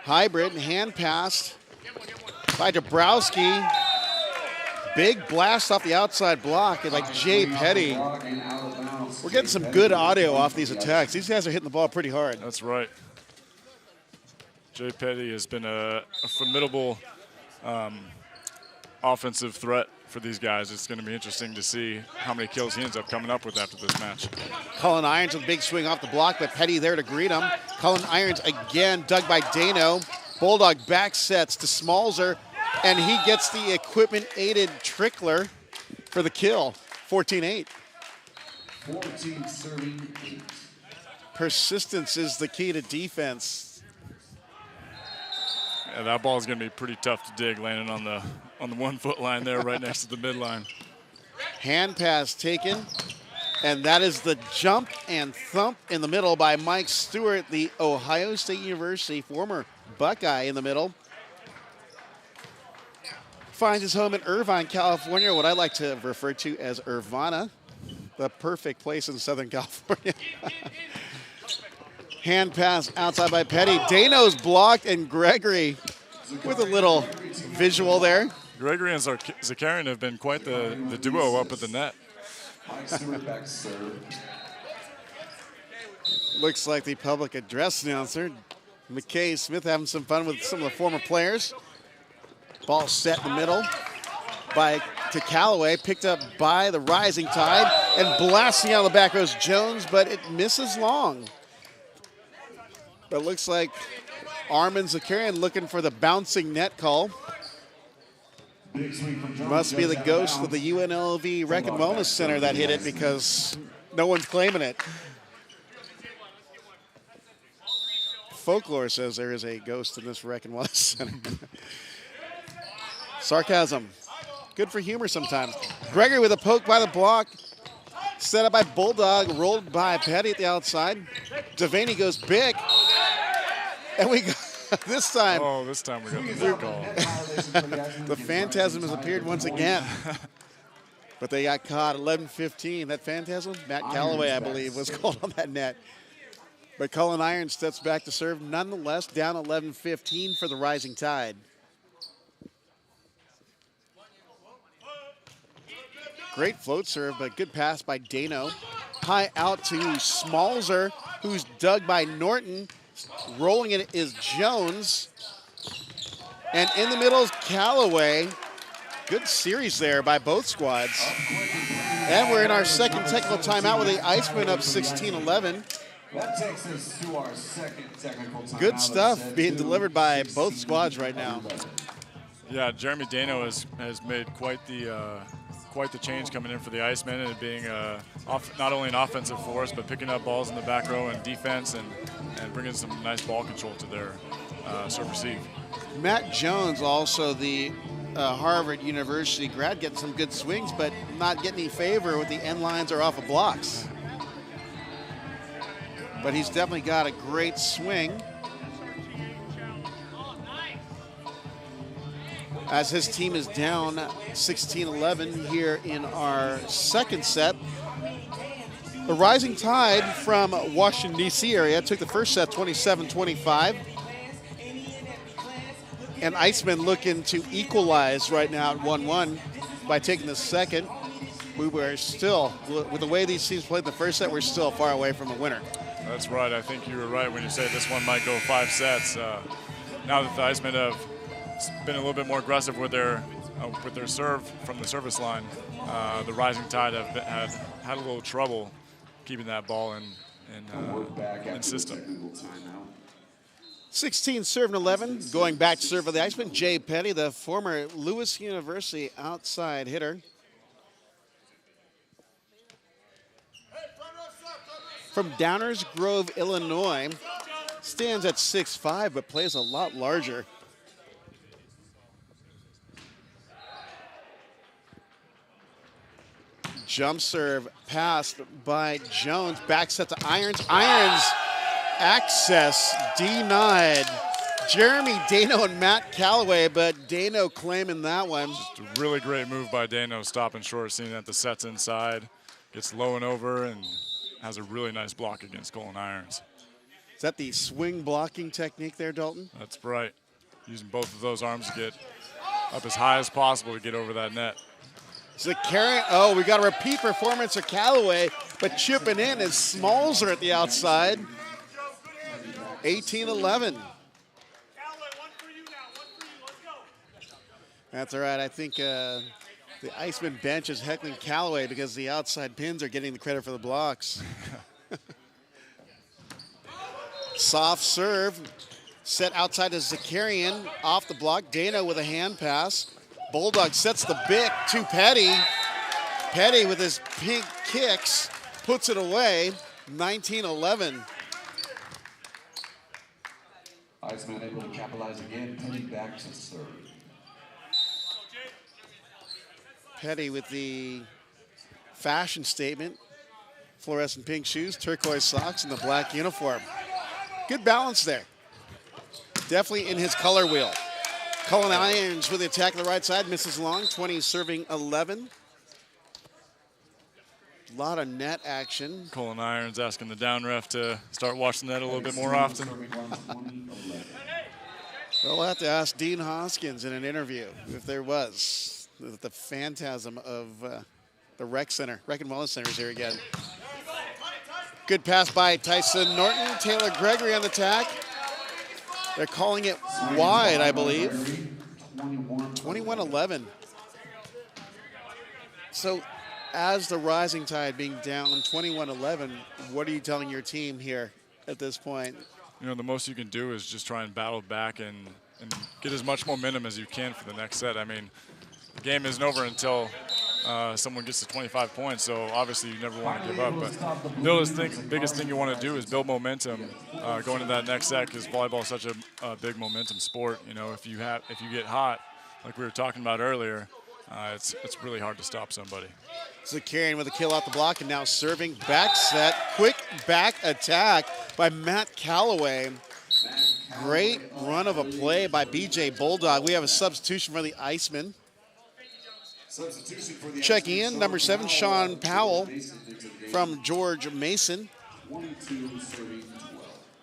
Hybrid hand pass by Dabrowski. Big blast off the outside block, and like Jay Petty. We're getting some good audio off these attacks. These guys are hitting the ball pretty hard. That's right. Jay Petty has been a formidable offensive threat for these guys. It's going to be interesting to see how many kills he ends up coming up with after this match. Cullen Irons with a big swing off the block, but Petty there to greet him. Cullen Irons again, dug by Dano. Bulldog back sets to Smalzer, and he gets the equipment-aided trickler for the kill. 14-8. 14-8. Persistence is the key to defense. Yeah, that ball is going to be pretty tough to dig, landing on the 1 foot line there, right next to the midline. Hand pass taken, and that is the jump and thump in the middle by Mike Stewart, the Ohio State University former Buckeye in the middle. Finds his home in Irvine, California, what I like to refer to as Irvana, the perfect place in Southern California. Hand pass outside by Petty. Dano's blocked, and Gregory with a little visual there. Gregory and Zakarian have been quite the duo up at the net. Looks like the public address announcer, McKay Smith, having some fun with some of the former players. Ball set in the middle to Callaway, picked up by the Rising Tide, and blasting out of the back rows Jones, but it misses long. But it looks like Armin Zakarian looking for the bouncing net call. Must be the ghost of the UNLV Rec and Wellness Center that hit it, because no one's claiming it. Folklore says there is a ghost in this Rec and Wellness Center. Sarcasm. Good for humor sometimes. Gregory with a poke by the block. Set up by Bulldog, rolled by Petty at the outside. Devaney goes big. And we got this time. Oh, this time we got the net call. The Phantasm has appeared once again. But they got caught 11-15. That Phantasm, Matt Callaway, I believe, was called on that net. But Cullen Irons steps back to serve, nonetheless, down 11-15 for the Rising Tide. Great float serve, but good pass by Dano. High out to Smalzer, who's dug by Norton. Rolling it is Jones. And in the middle is Callaway. Good series there by both squads. And we're in our second technical timeout with the Icemen up 16-11. That takes us to our second technical timeout. Good stuff being delivered by both squads right now. Yeah, Jeremy Dano has made quite quite the change coming in for the Icemen and being not only an offensive force, but picking up balls in the back row and defense and bringing some nice ball control to their serve receive. Matt Jones, also the Harvard University grad, getting some good swings, but not getting any favor with the end lines or off of blocks. But he's definitely got a great swing. As his team is down 16-11 here in our second set. The Rising Tide from Washington, D.C. area took the first set 27-25. And Icemen looking to equalize right now at 1-1 by taking the second. We were still, with the way these teams played the first set, we're still far away from a winner. That's right. I think you were right when you said this one might go 5 sets. Now that the Icemen have been a little bit more aggressive with their serve from the service line, the Rising Tide have had a little trouble keeping that ball in system. 16 serving 11, going back to serve for the Icemen. Jay Petty, the former Lewis University outside hitter. From Downers Grove, Illinois, stands at 6'5", but plays a lot larger. Jump serve passed by Jones. Back set to Irons. Irons access denied. Jeremy Dano and Matt Callaway, but Dano claiming that one. Just a really great move by Dano, stopping short, seeing that the set's inside. Gets low and over and has a really nice block against Colin Irons. Is that the swing blocking technique there, Dalton? That's right. Using both of those arms to get up as high as possible to get over that net. Zakarian, oh, we got a repeat performance of Callaway, but chipping in is Smalzer at the outside. 18-11. That's all right. I think the Iceman bench is heckling Callaway because the outside pins are getting the credit for the blocks. Soft serve, set outside to Zakarian, off the block. Dana with a hand pass. Bulldog sets the bick to Petty. Petty with his pink kicks puts it away. 19-11. Iceman able to capitalize again, Petty back to serve. Petty with the fashion statement. Fluorescent pink shoes, turquoise socks, and the black uniform. Good balance there. Definitely in his color wheel. Colin Irons with the attack on the right side, misses long, 20 serving 11. A lot of net action. Colin Irons asking the down ref to start watching that a little bit more often. Well, we'll have to ask Dean Hoskins in an interview if there was. The phantasm of the rec center, Rec and Wellness Center is here again. Good pass by Tyson Norton. Taylor Gregory on the tack. They're calling it wide, I believe. 21-11. So as the Rising Tide being down 21-11, what are you telling your team here at this point? You know, the most you can do is just try and battle back and get as much momentum as you can for the next set. I mean, the game isn't over until someone gets to 25 points, so obviously you never want to give up. But the biggest thing you want to do is build momentum going into that next set, because volleyball is such a big momentum sport. You know, if you get hot, like we were talking about earlier, it's really hard to stop somebody. Zakarian with a kill off the block, and now serving back set. Quick back attack by Matt Callaway. Great run of a play by BJ Bulldog. We have a substitution for the Icemen. Checking in, number 7, Sean Powell from George Mason.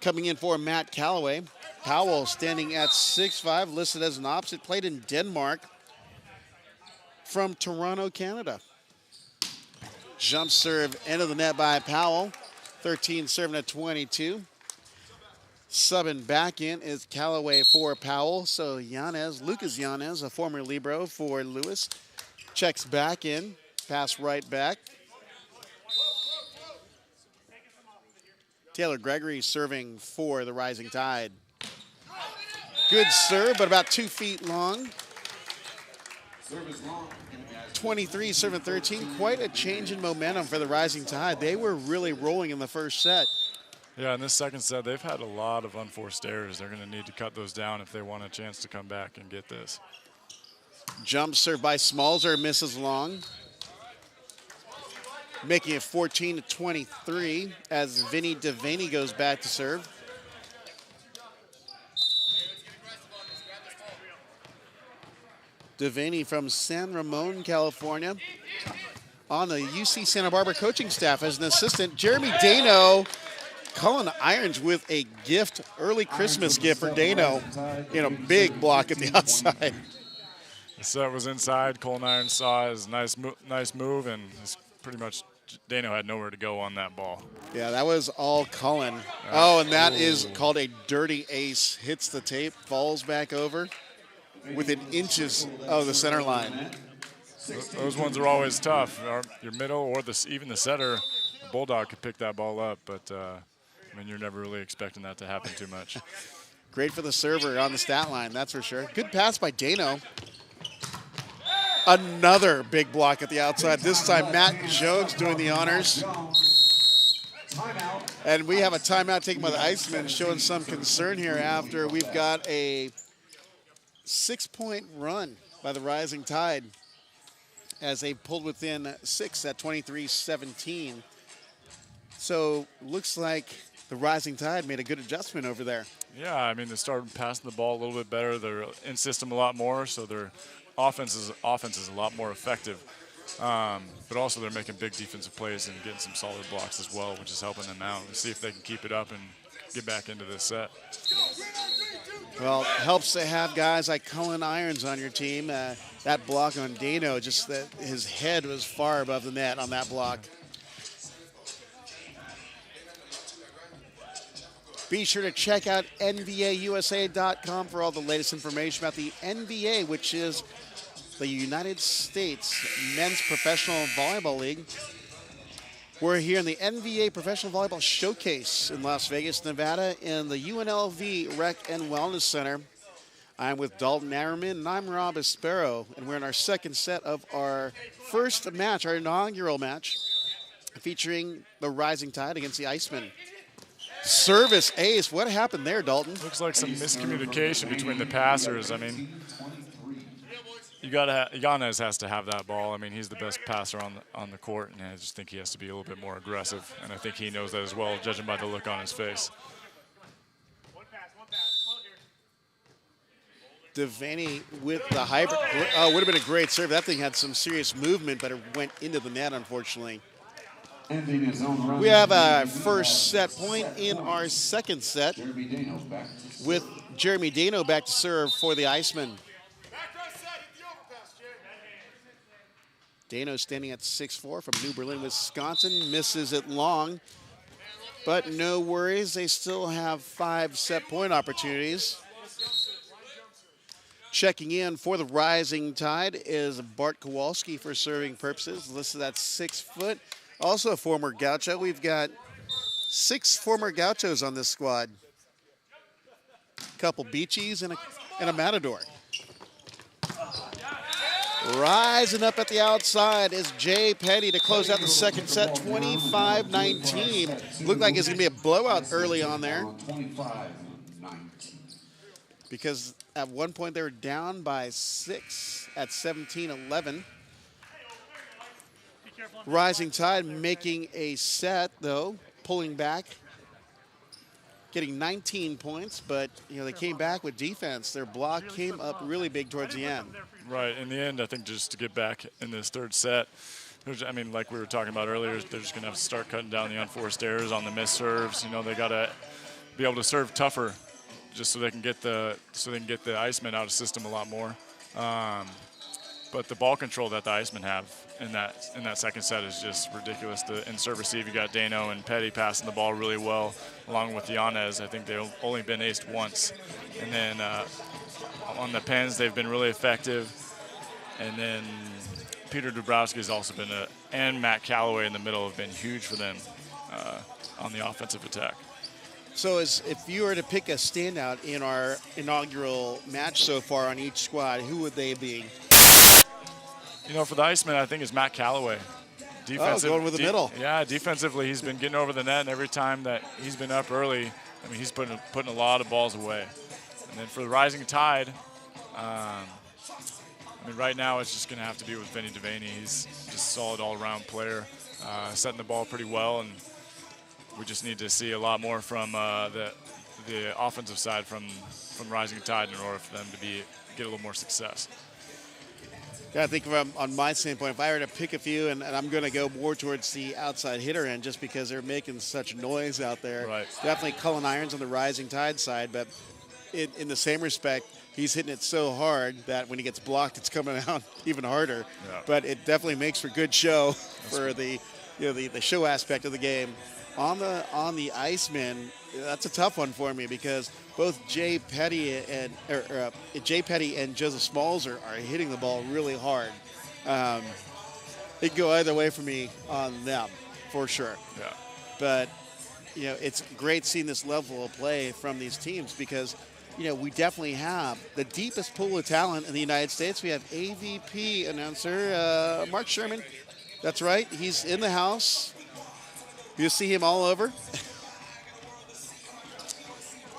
Coming in for Matt Callaway. Powell standing at 6'5", listed as an opposite, played in Denmark, from Toronto, Canada. Jump serve, end of the net by Powell. 13 serving at 22. Subbing back in is Callaway for Powell. So Lucas Yanez, a former libero for Lewis, checks back in, pass right back. Taylor Gregory serving for the Rising Tide. Good serve, but about 2 feet long. 23, serving 13. Quite a change in momentum for the Rising Tide. They were really rolling in the first set. Yeah, in this second set, they've had a lot of unforced errors. They're going to need to cut those down if they want a chance to come back and get this. Jump serve by Smalzer, misses long. Making it 14-23 as Vinny Devaney goes back to serve. Devaney from San Ramon, California, on the UC Santa Barbara coaching staff as an assistant. Jeremy Dano, Cullen Irons with a gift, early Christmas gift for Dano in a big block at the outside. The set was inside. Colin Irons saw his nice move, and it's pretty much Dano had nowhere to go on that ball. Yeah, that was all Cullen. Oh, and that is called a dirty ace. Hits the tape, falls back over within inches of the center line. Those ones are always tough. Your middle or even the setter, a Bulldog could pick that ball up, but I mean, you're never really expecting that to happen too much. Great for the server on the stat line, that's for sure. Good pass by Dano. Another big block at the outside. This time, Matt Jones doing the honors. And we have a timeout taken by the Icemen, showing some concern here after we've got a 6-point run by the Rising Tide as they pulled within 6 at 23-17. So looks like the Rising Tide made a good adjustment over there. Yeah, I mean, they started passing the ball a little bit better. They're in system a lot more, so their offense is a lot more effective. But also they're making big defensive plays and getting some solid blocks as well, which is helping them out. We'll see if they can keep it up and get back into this set. Well, it helps to have guys like Cullen Irons on your team. That block on Dano, just that his head was far above the net on that block. Be sure to check out NVAUSA.com for all the latest information about the NVA, which is the United States Men's Professional Volleyball League. We're here in the NVA Professional Volleyball Showcase in Las Vegas, Nevada, in the UNLV Rec and Wellness Center. I'm with Dalton Narman, and I'm Rob Espero, and we're in our second set of our first match, our inaugural match, featuring the Rising Tide against the Icemen. Service ace. What happened there, Dalton? Looks like some miscommunication between the passers. I mean, Yanez has to have that ball. I mean, he's the best passer on the court, and I just think he has to be a little bit more aggressive, and I think he knows that as well, judging by the look on his face. Devaney with the hybrid. Would have been a great serve. That thing had some serious movement, but it went into the net, unfortunately. We have a first set point in our second set with Jeremy Dano back to serve for the Icemen. Dano standing at 6'4" from New Berlin, Wisconsin. Misses it long, but no worries. They still have 5 set point opportunities. Checking in for the Rising Tide is Bart Kowalski for serving purposes, listed at 6 foot. Also a former Gaucho. We've got 6 former Gauchos on this squad. A couple Beachies and a Matador. Rising up at the outside is Jay Petty to close out the second set, 25-19. Looked like it's going to be a blowout early on there, because at one point they were down by 6 at 17-11. Rising Tide making a set, though, pulling back, getting 19 points, but they came back with defense. Their block came up really big towards the end. Right, in the end, I think just to get back in this third set, I mean, like we were talking about earlier, they're just going to have to start cutting down the unforced errors on the missed serves. They got to be able to serve tougher, just so they can get the Icemen out of system a lot more. But the ball control that the Icemen have in that second set is just ridiculous. In serve receive, you got Dano and Petty passing the ball really well, along with Yanez. I think they've only been aced once. And then on the pens, they've been really effective. And then Peter Dubrowski has also been and Matt Calloway in the middle have been huge for them on the offensive attack. So if you were to pick a standout in our inaugural match so far on each squad, who would they be? You know, for the Icemen, I think it's Matt Calloway. Going with the middle. Yeah, defensively, he's been getting over the net, and every time that he's been up early, I mean, he's putting a lot of balls away. And then for the Rising Tide, I mean, right now it's just going to have to be with Vinny Devaney. He's just a solid all-around player, setting the ball pretty well, and we just need to see a lot more from the offensive side from Rising Tide in order for them to get a little more success. Yeah, I think on my standpoint, if I were to pick a few, and I'm going to go more towards the outside hitter end just because they're making such noise out there. Right. Definitely Cullen Irons on the Rising Tide side, but in the same respect, he's hitting it so hard that when he gets blocked, it's coming out even harder. Yeah. But it definitely makes for good show for the show aspect of the game. On the Icemen, that's a tough one for me because both Jay Petty and Joseph Smalzer are hitting the ball really hard. It could go either way for me on them, for sure. Yeah. But it's great seeing this level of play from these teams because we definitely have the deepest pool of talent in the United States. We have AVP announcer Mark Sherman. That's right. He's in the house. You'll see him all over.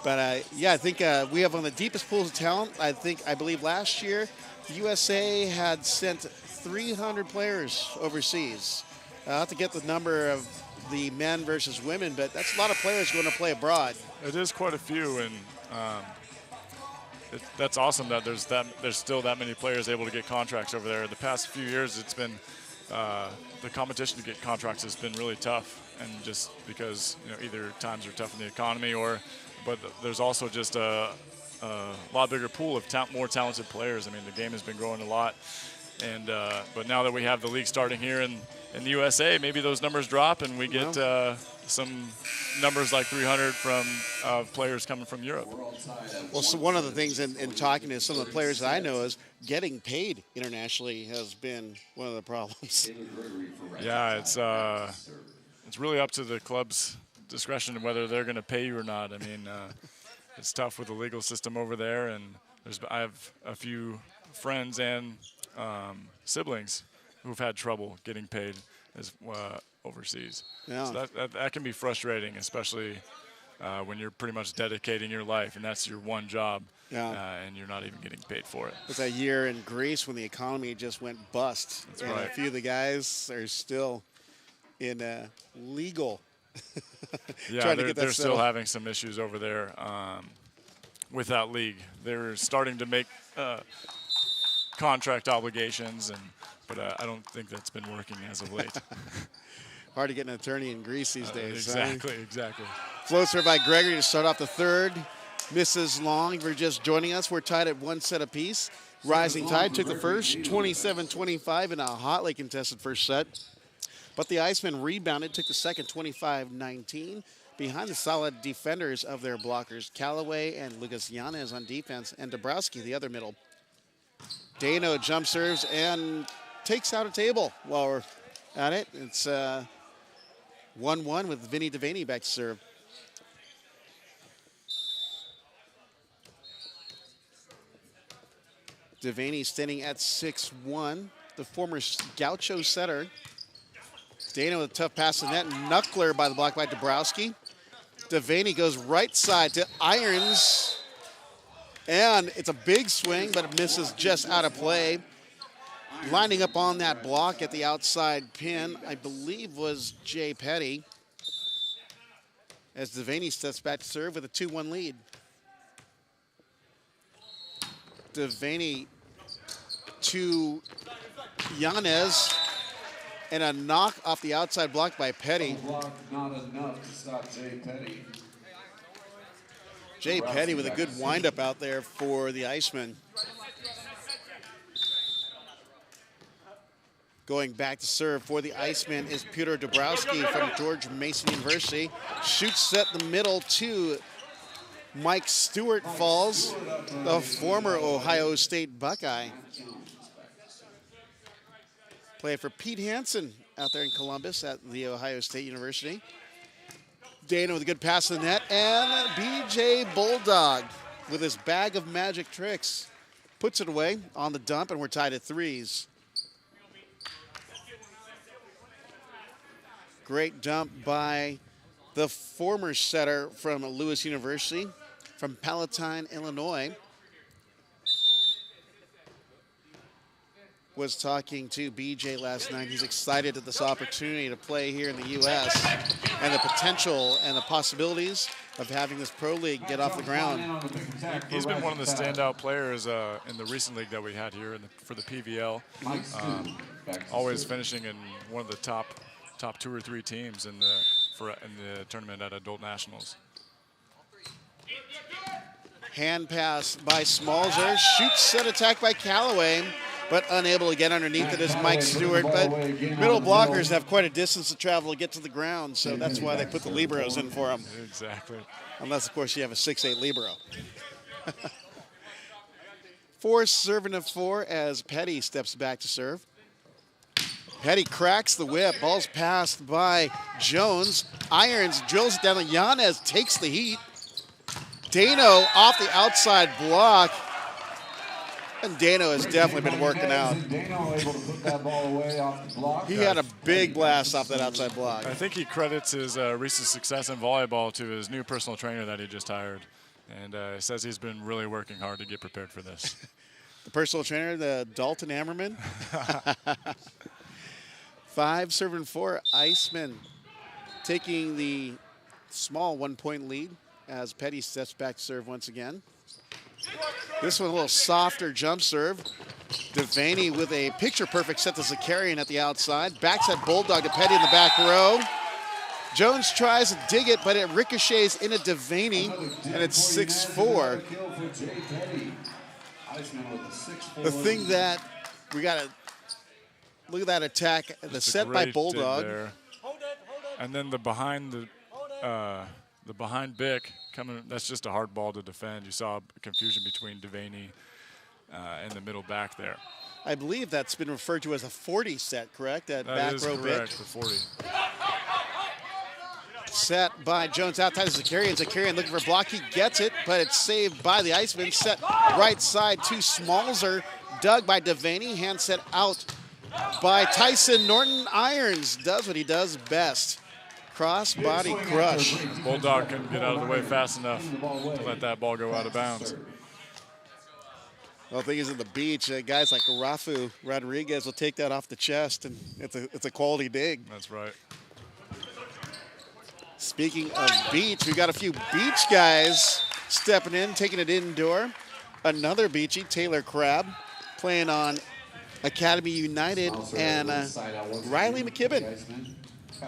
But, I think we have one of the deepest pools of talent. I believe last year the USA had sent 300 players overseas. I'll have to get the number of the men versus women, but that's a lot of players going to play abroad. It is quite a few, and that's awesome that there's still that many players able to get contracts over there. The past few years, it's been the competition to get contracts has been really tough, and just because either times are tough in the economy but there's also just a lot bigger pool of more talented players. I mean, the game has been growing a lot, and but now that we have the league starting here in the USA, maybe those numbers drop and we get some numbers like 300 from players coming from Europe. Well, so one of the things in talking to some of the players that I know is getting paid internationally has been one of the problems. Yeah, it's really up to the club's discretion whether they're going to pay you or not. I mean, it's tough with the legal system over there, and I have a few friends and siblings who've had trouble getting paid overseas. Yeah. So that can be frustrating, especially when you're pretty much dedicating your life and that's your one job, and you're not even getting paid for it. It was a year in Greece when the economy just went bust. That's and right. A few of the guys are still in legal. Yeah, they're still having some issues over there with that league. They're starting to make contract obligations, but I don't think that's been working as of late. Hard to get an attorney in Greece these days. Exactly. Float serve by Gregory to start off the third. Misses long. If you're just joining us, we're tied at one set apiece. Rising Tide took the first, 27-25 in a hotly contested first set. But the Icemen rebounded, took the second, 25-19, behind the solid defenders of their blockers, Callaway and Lucas Yanez on defense, and Dabrowski, the other middle. Dano jump serves and takes out a table while we're at it. It's 1-1 with Vinny Devaney back to serve. Devaney standing at 6'1", the former Gaucho setter. Dano with a tough pass to net. Knuckler by the block by Dabrowski. Devaney goes right side to Irons. And it's a big swing, but it misses just out of play. Lining up on that block at the outside pin, I believe, was Jay Petty. As Devaney steps back to serve with a 2-1 lead. Devaney to Yanez. And a knock off the outside block by Petty. Block not enough to stop Jay Petty. Jay Petty with a good windup out there for the Icemen. Going back to serve for the Icemen is Peter Dabrowski from George Mason University. Shoots set the middle to Mike Stewart falls, the former Ohio State Buckeye. Play for Pete Hansen out there in Columbus at the Ohio State University. Dana with a good pass to the net, and BJ Bulldog with his bag of magic tricks puts it away on the dump, and we're tied at threes. Great dump by the former setter from Lewis University, from Palatine, Illinois. Was talking to BJ last night. He's excited at this opportunity to play here in the U.S. and the potential and the possibilities of having this pro league get off the ground. He's been one of the standout players in the recent league that we had here for the PVL. Always finishing in one of the top 2 or 3 teams in the tournament at Adult Nationals. Hand pass by Smalzer. Shoots set attack by Callaway, but unable to get underneath it is Mike Stewart. But middle blockers have quite a distance to travel to get to the ground, so that's why they put the liberos in for them. Exactly. Unless, of course, you have a 6'8" libero. Force serving of 4 as Petty steps back to serve. Petty cracks the whip. Ball's passed by Jones. Irons drills it down. Yanez takes the heat. Dano off the outside block. And Dano has definitely been working out. Dano able to put that ball away off the block. He had a big blast off that outside block. I think he credits his recent success in volleyball to his new personal trainer that he just hired. And says he's been really working hard to get prepared for this. The personal trainer, the Dalton Ammerman. 5 serving 4. Icemen taking the small 1-point lead as Petty steps back to serve once again. This one a little softer jump serve. Devaney with a picture-perfect set to Zakarian at the outside. Backside Bulldog to Petty in the back row. Jones tries to dig it, but it ricochets into Devaney, and it's 6-4. The thing that we got to look at that attack, the set by Bulldog. And then the behind Bick coming, that's just a hard ball to defend. You saw confusion between Devaney and the middle back there. I believe that's been referred to as a 40 set, correct? That back row correct, Bick. the 40. Set by Jones outside of Zakarian. Zakarian looking for a block. He gets it, but it's saved by the Iceman. Set right side to Smalzer. Dug by Devaney. Hand set out by Tyson Norton. Irons does what he does best. Cross body crush. Bulldog couldn't get out of the way fast enough to let that ball go out of bounds. Well, the thing is, at the beach, guys like Rafu Rodriguez will take that off the chest, and it's a quality dig. That's right. Speaking of beach, we've got a few beach guys stepping in, taking it indoor. Another beachy, Taylor Crabb, playing on Academy United, and Riley McKibben.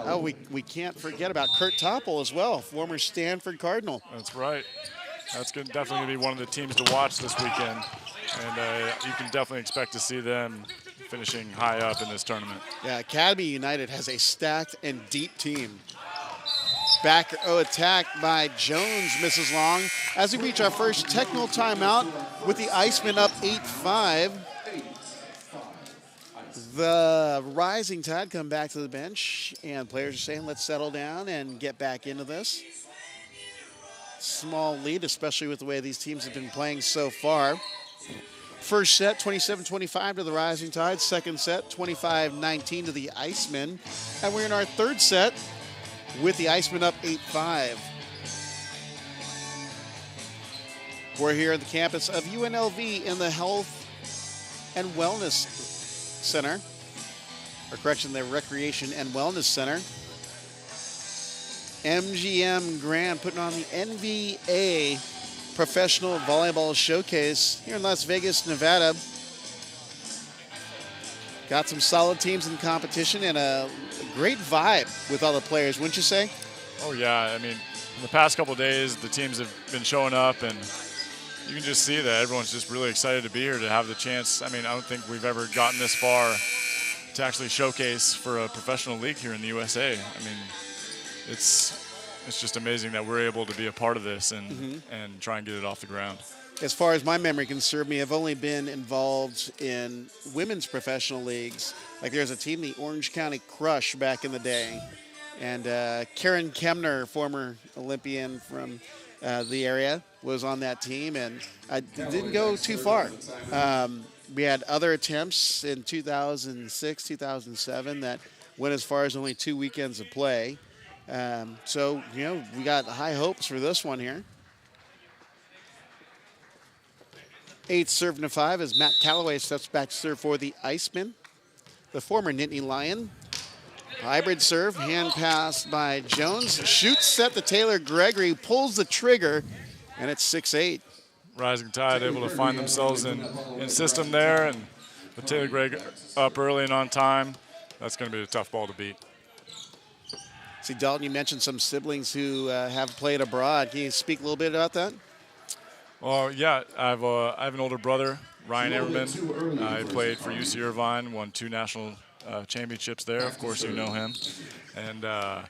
Oh, we can't forget about Kurt Topple as well, former Stanford Cardinal. That's right. That's definitely going to be one of the teams to watch this weekend. And you can definitely expect to see them finishing high up in this tournament. Yeah, Academy United has a stacked and deep team. Back row attack by Jones misses long as we reach our first technical timeout with the Icemen up 8-5. The Rising Tide come back to the bench, and players are saying, let's settle down and get back into this. Small lead, especially with the way these teams have been playing so far. First set, 27-25 to the Rising Tide. Second set, 25-19 to the Icemen. And we're in our third set with the Icemen up 8-5. We're here at the campus of UNLV in the Health and Wellness Center, or correction, the Recreation and Wellness Center. MGM Grand putting on the NVA Professional Volleyball Showcase here in Las Vegas, Nevada. Got some solid teams in competition and a great vibe with all the players, wouldn't you say? Oh, yeah. I mean, in the past couple of days, the teams have been showing up, and you can just see that everyone's just really excited to be here, to have the chance. I mean, I don't think we've ever gotten this far to actually showcase for a professional league here in the USA. I mean, it's just amazing that we're able to be a part of this and try and get it off the ground. As far as my memory can serve me, I've only been involved in women's professional leagues. Like there's a team, the Orange County Crush, back in the day. And Karen Kemner, former Olympian from the area, was on that team, and I didn't go too far. We had other attempts in 2006, 2007 that went as far as only 2 weekends of play. So, we got high hopes for this one here. 8th serve to 5 as Matt Calloway steps back to serve for the Icemen, the former Nittany Lion. Hybrid serve, hand pass by Jones. Shoots set to Taylor Gregory, pulls the trigger, and it's 6-8. Rising Tide able to find themselves in system there, and with Taylor Gregg up early and on time, that's going to be a tough ball to beat. See, Dalton, you mentioned some siblings who have played abroad. Can you speak a little bit about that? Well, yeah, I have an older brother, Ryan Everman. He played for UC Irvine, won 2 national championships there. Of course, you know him. And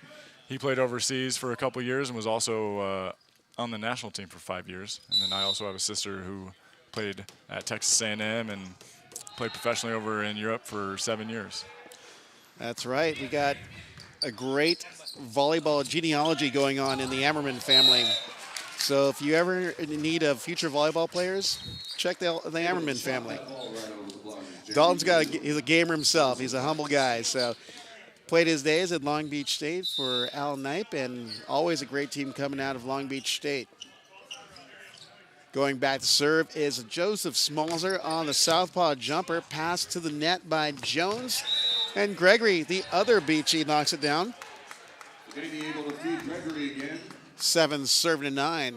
he played overseas for a couple years and was also on the national team for 5 years. And then I also have a sister who played at Texas A&M and played professionally over in Europe for 7 years. That's right. We got a great volleyball genealogy going on in the Ammerman family. So if you ever in need of future volleyball players, check the Ammerman family. Dalton's he's a gamer himself. He's a humble guy. So played his days at Long Beach State for Al Knipe, and always a great team coming out of Long Beach State. Going back to serve is Joseph Smalzer on the southpaw jumper. Pass to the net by Jones. And Gregory, the other Beachy, knocks it down. Being able to feed Gregory again. 7 serving to 9.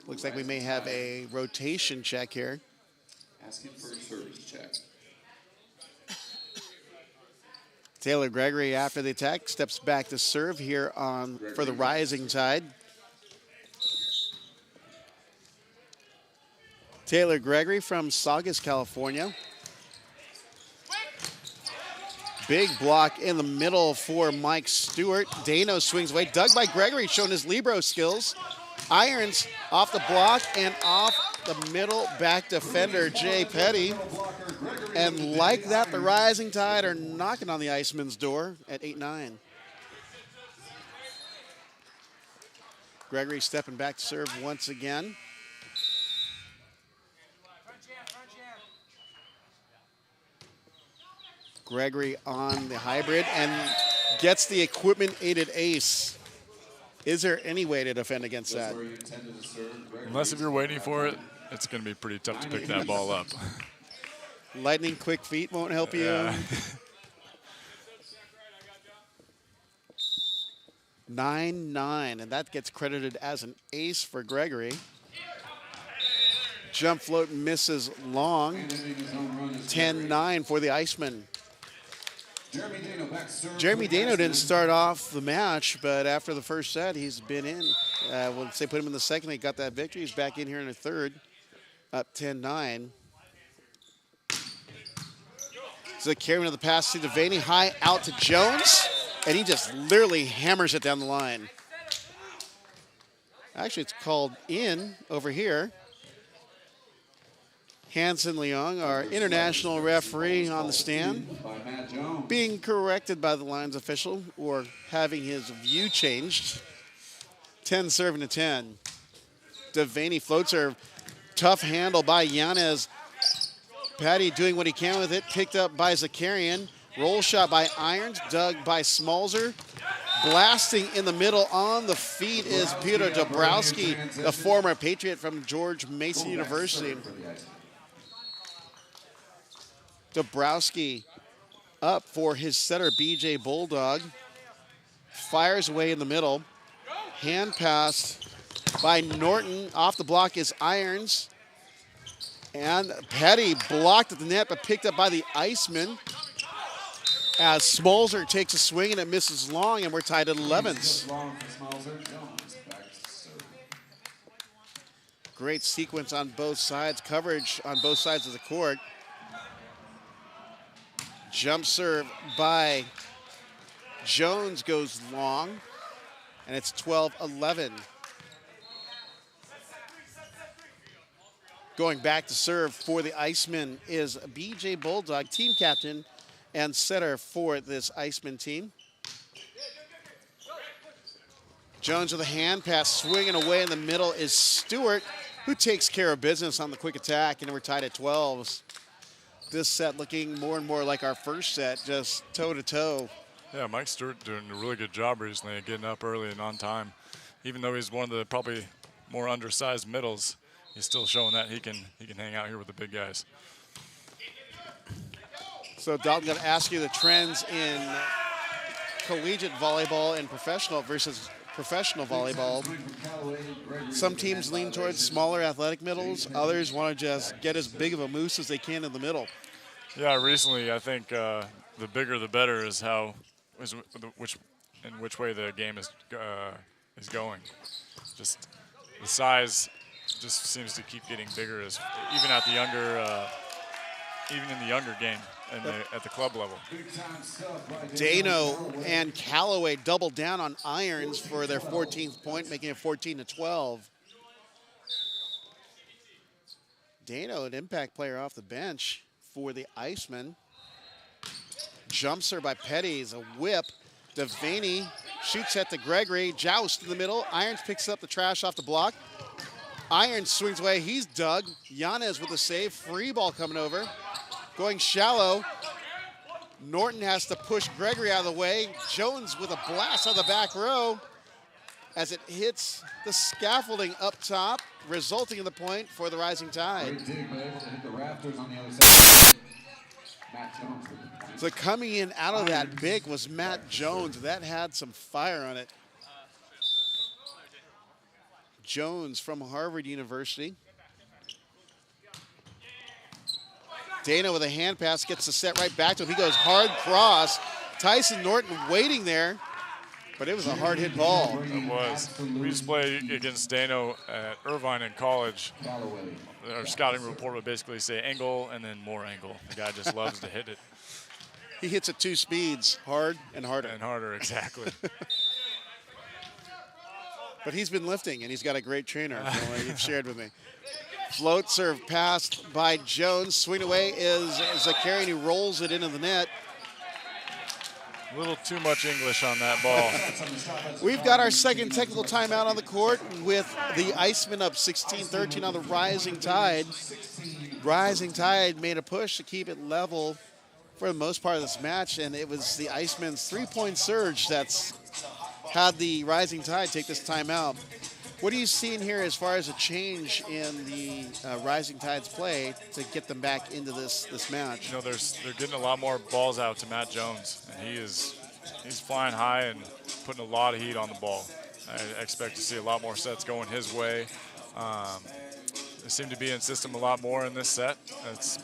Looks like we may have a rotation check here. Asking for a service check. Taylor Gregory, after the attack, steps back to serve here for the Rising Tide. Taylor Gregory from Saugus, California. Big block in the middle for Mike Stewart. Dano swings away. Dug by Gregory, showing his libero skills. Irons off the block and off the middle back defender, Jay Petty. And like that, the Rising Tide are knocking on the Icemen's door at 8-9. Gregory stepping back to serve once again. Gregory on the hybrid and gets the equipment-aided ace. Is there any way to defend against that? Unless if you're waiting for it, it's going to be pretty tough to pick that ball up. Lightning quick feet won't help you. Yeah. 9-9, and that gets credited as an ace for Gregory. Jump float misses long. 10-9 for the Icemen. Jeremy Dano didn't start off the match, but after the first set, he's been in. Once they put him in the second, he got that victory. He's back in here in the third, up 10-9. So carrying of the pass to Devaney, high out to Jones, and he just literally hammers it down the line. Actually, it's called in over here. Hanson Leong, our international referee on the stand, being corrected by the lines official or having his view changed. 10 serving to 10. Devaney floats her. Tough handle by Yanez. Patty doing what he can with it. Picked up by Zakarian. Roll shot by Irons. Dug by Smalzer. Blasting in the middle on the feet is Peter Dabrowski, the former Patriot from George Mason University. Dabrowski up for his setter, BJ Bulldog. Fires away in the middle. Hand pass by Norton. Off the block is Irons. And Petty blocked at the net, but picked up by the Icemen. As Smalzer takes a swing and it misses long, and we're tied at 11s. Great sequence on both sides, coverage on both sides of the court. Jump serve by Jones goes long, and it's 12-11. Going back to serve for the Icemen is BJ Bulldog, team captain and setter for this Icemen team. Jones with a hand pass, swinging away in the middle is Stewart, who takes care of business on the quick attack, and we're tied at 12s. this set looking more and more like our first set, just toe-to-toe. Yeah, Mike Stewart doing a really good job recently at getting up early and on time. Even though he's one of the probably more undersized middles, he's still showing that he can hang out here with the big guys. So Dalton, going to ask you the trends in collegiate volleyball and professional versus professional volleyball. Some teams lean towards smaller athletic middles. Others want to just get as big of a moose as they can in the middle. Yeah, recently I think the bigger the better is in which way the game is going. Just the size just seems to keep getting bigger as even at the younger even in the younger game and at the club level. Dano and Callaway doubled down on irons for their 14th point, making it 14-12. Dano, an impact player off the bench for the Icemen. Jump serve by Petty is a whip. Devaney shoots at the Gregory. Joust in the middle. Irons picks up the trash off the block. Irons swings away. He's dug. Yanez with a save. Free ball coming over. Going shallow. Norton has to push Gregory out of the way. Jones with a blast on the back row as it hits the scaffolding up top, resulting in the point for the Rising Tide. So coming in out of that big was Matt Jones. That had some fire on it. Jones from Harvard University. Dana with a hand pass gets the set right back to him. He goes hard cross. Tyson Norton waiting there, but it was a hard hit ball. It was. We used to play against Dano at Irvine in college. Our scouting report would basically say angle and then more angle. The guy just loves to hit it. He hits at two speeds, hard and harder. And harder, exactly. But he's been lifting, and he's got a great trainer, from what you've shared with me. Float serve passed by Jones. Swing away is Zakarian, who rolls it into the net. A little too much English on that ball. We've got our second technical timeout on the court with the Icemen up 16-13 on the Rising Tide. Rising Tide made a push to keep it level for the most part of this match, and it was the Icemen's three-point surge that's had the Rising Tide take this timeout. What are you seeing here as far as a change in the Rising Tide's play to get them back into this match? You know, they're getting a lot more balls out to Matt Jones, and he's flying high and putting a lot of heat on the ball. I expect to see a lot more sets going his way. They seem to be in system a lot more in this set,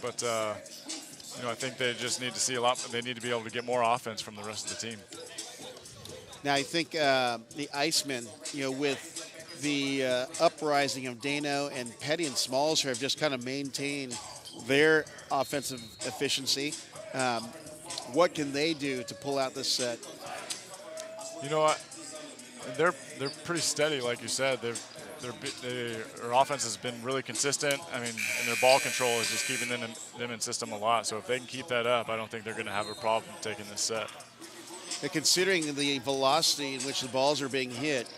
but you know, I think they just need to see a lot. They need to be able to get more offense from the rest of the team. Now, I think the Icemen, you know, with the uprising of Dano and Petty and Smalls have just kind of maintained their offensive efficiency. What can they do to pull out this set? You know what? They're pretty steady, like you said. Their offense has been really consistent. I mean, and their ball control is just keeping them in system a lot. So if they can keep that up, I don't think they're going to have a problem taking this set. And considering the velocity in which the balls are being hit,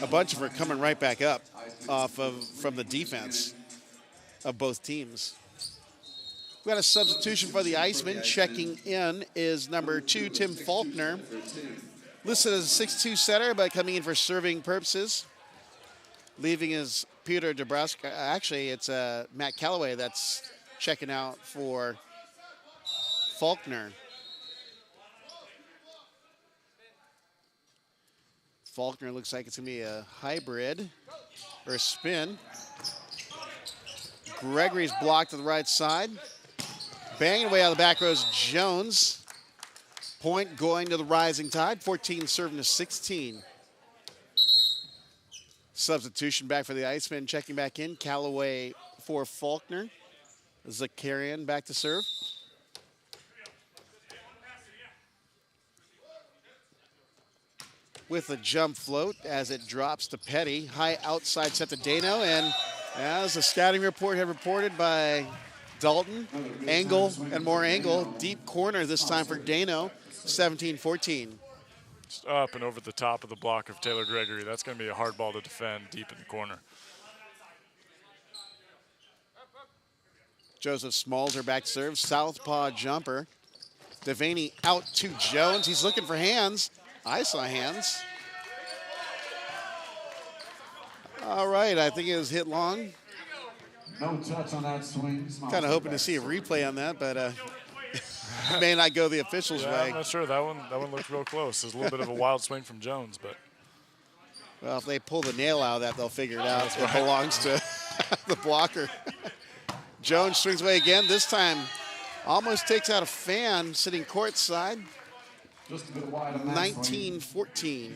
a bunch of them are coming right back up from the defense of both teams. We got a substitution for the Icemen. Checking in is number 2, Tim Faulkner. Listed as a 6'2" setter, but coming in for serving purposes. Leaving is Peter Dabrowski. Actually, it's Matt Callaway that's checking out for Faulkner. Faulkner looks like it's going to be a hybrid or a spin. Gregory's blocked to the right side. Banging away out of the back row is Jones. Point going to the Rising Tide. 14 serving to 16. Substitution back for the Icemen. Checking back in. Callaway for Faulkner. Zakarian back to serve. With a jump float as it drops to Petty. High outside set to Dano, and as the scouting report had reported by Dalton, angle and more angle. Deep corner this time for Dano, 17-14. Just up and over the top of the block of Taylor Gregory. That's going to be a hard ball to defend deep in the corner. Joseph Smalzer back to serve. Southpaw jumper. Devaney out to Jones. He's looking for hands. I saw hands. All right, I think it was hit long. No touch on that swing. Kind of hoping to see a replay on that, but may not go the officials' way. I'm not sure. That one looked real close. There's a little bit of a wild swing from Jones, but. Well, if they pull the nail out of that, they'll figure it out. It belongs to the blocker. Jones swings away again. This time, almost takes out a fan sitting courtside. Just a bit wide on that 19-14.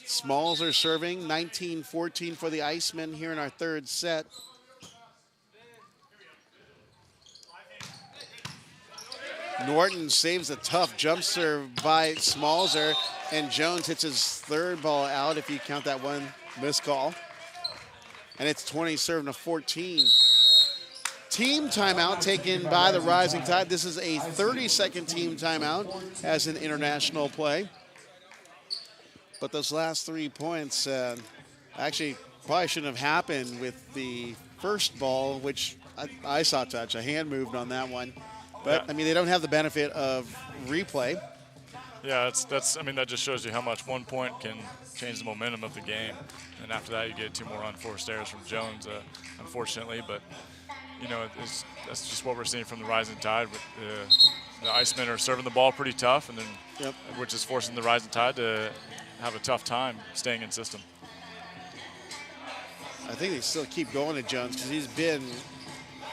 Smalls are serving. 19-14 for the Icemen here in our third set. Norton saves a tough jump serve by Smalzer, and Jones hits his third ball out if you count that one missed call. And it's 20-14. Team timeout taken by the Rising Tide. This is a 30-second team timeout as an international play. But those last 3 points actually probably shouldn't have happened with the first ball, which I saw touch. A hand moved on that one. But, I mean, they don't have the benefit of replay. Yeah, I mean, that just shows you how much 1 point can change the momentum of the game. And after that, you get 2 more unforced errors from Jones, unfortunately. But, you know, that's just what we're seeing from the Rising Tide. The Icemen are serving the ball pretty tough, and then which is forcing the Rising Tide to have a tough time staying in system. I think they still keep going to Jones because he's been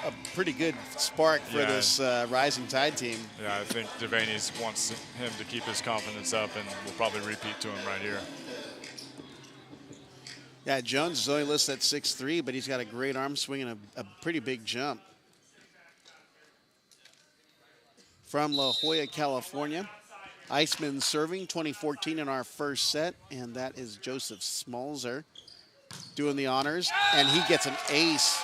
a pretty good spark for this Rising Tide team. Yeah, I think Devaney wants him to keep his confidence up, and we'll probably repeat to him right here. Yeah, Jones is only listed at 6'3", but he's got a great arm swing and a pretty big jump. From La Jolla, California, Icemen serving 2014 in our first set, and that is Joseph Smalzer doing the honors, and he gets an ace.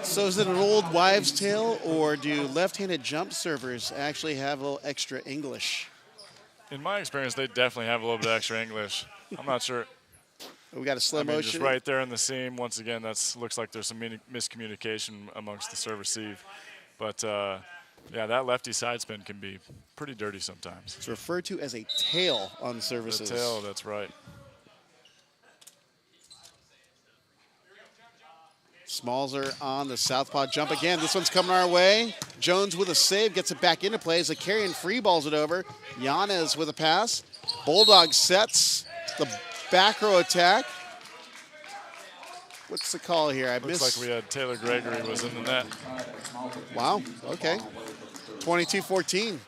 So is it an old wives' tale, or do left-handed jump servers actually have a little extra English? In my experience, they definitely have a little bit extra English. I'm not sure. We got a slow motion. Just right there in the seam. Once again, looks like there's some miscommunication amongst the serve-receive. But, yeah, that lefty side spin can be pretty dirty sometimes. It's referred to as a tail on services. The tail, that's right. Smalzer on the southpaw jump again. This one's coming our way. Jones with a save, gets it back into play as Zakarian free balls it over. Yanez with a pass. Bulldog sets the back row attack. What's the call here? Looks like we had Taylor Gregory was in the net. Wow, okay. 22-14.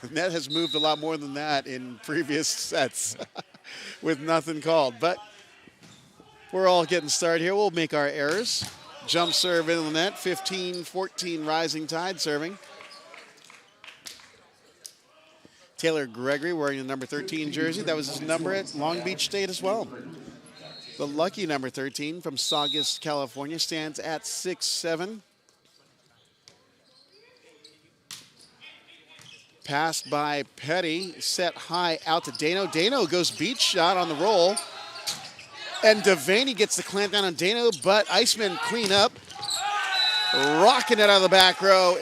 The net has moved a lot more than that in previous sets with nothing called. But we're all getting started here. We'll make our errors. Jump serve in the net. 15-14 Rising Tide serving. Taylor Gregory wearing the number 13 jersey. That was his number at Long Beach State as well. The lucky number 13 from Saugus, California, stands at 6'7". Passed by Petty, set high out to Dano. Dano goes beach shot on the roll. And Devaney gets the clamp down on Dano, but Icemen clean up. Rocking it out of the back row.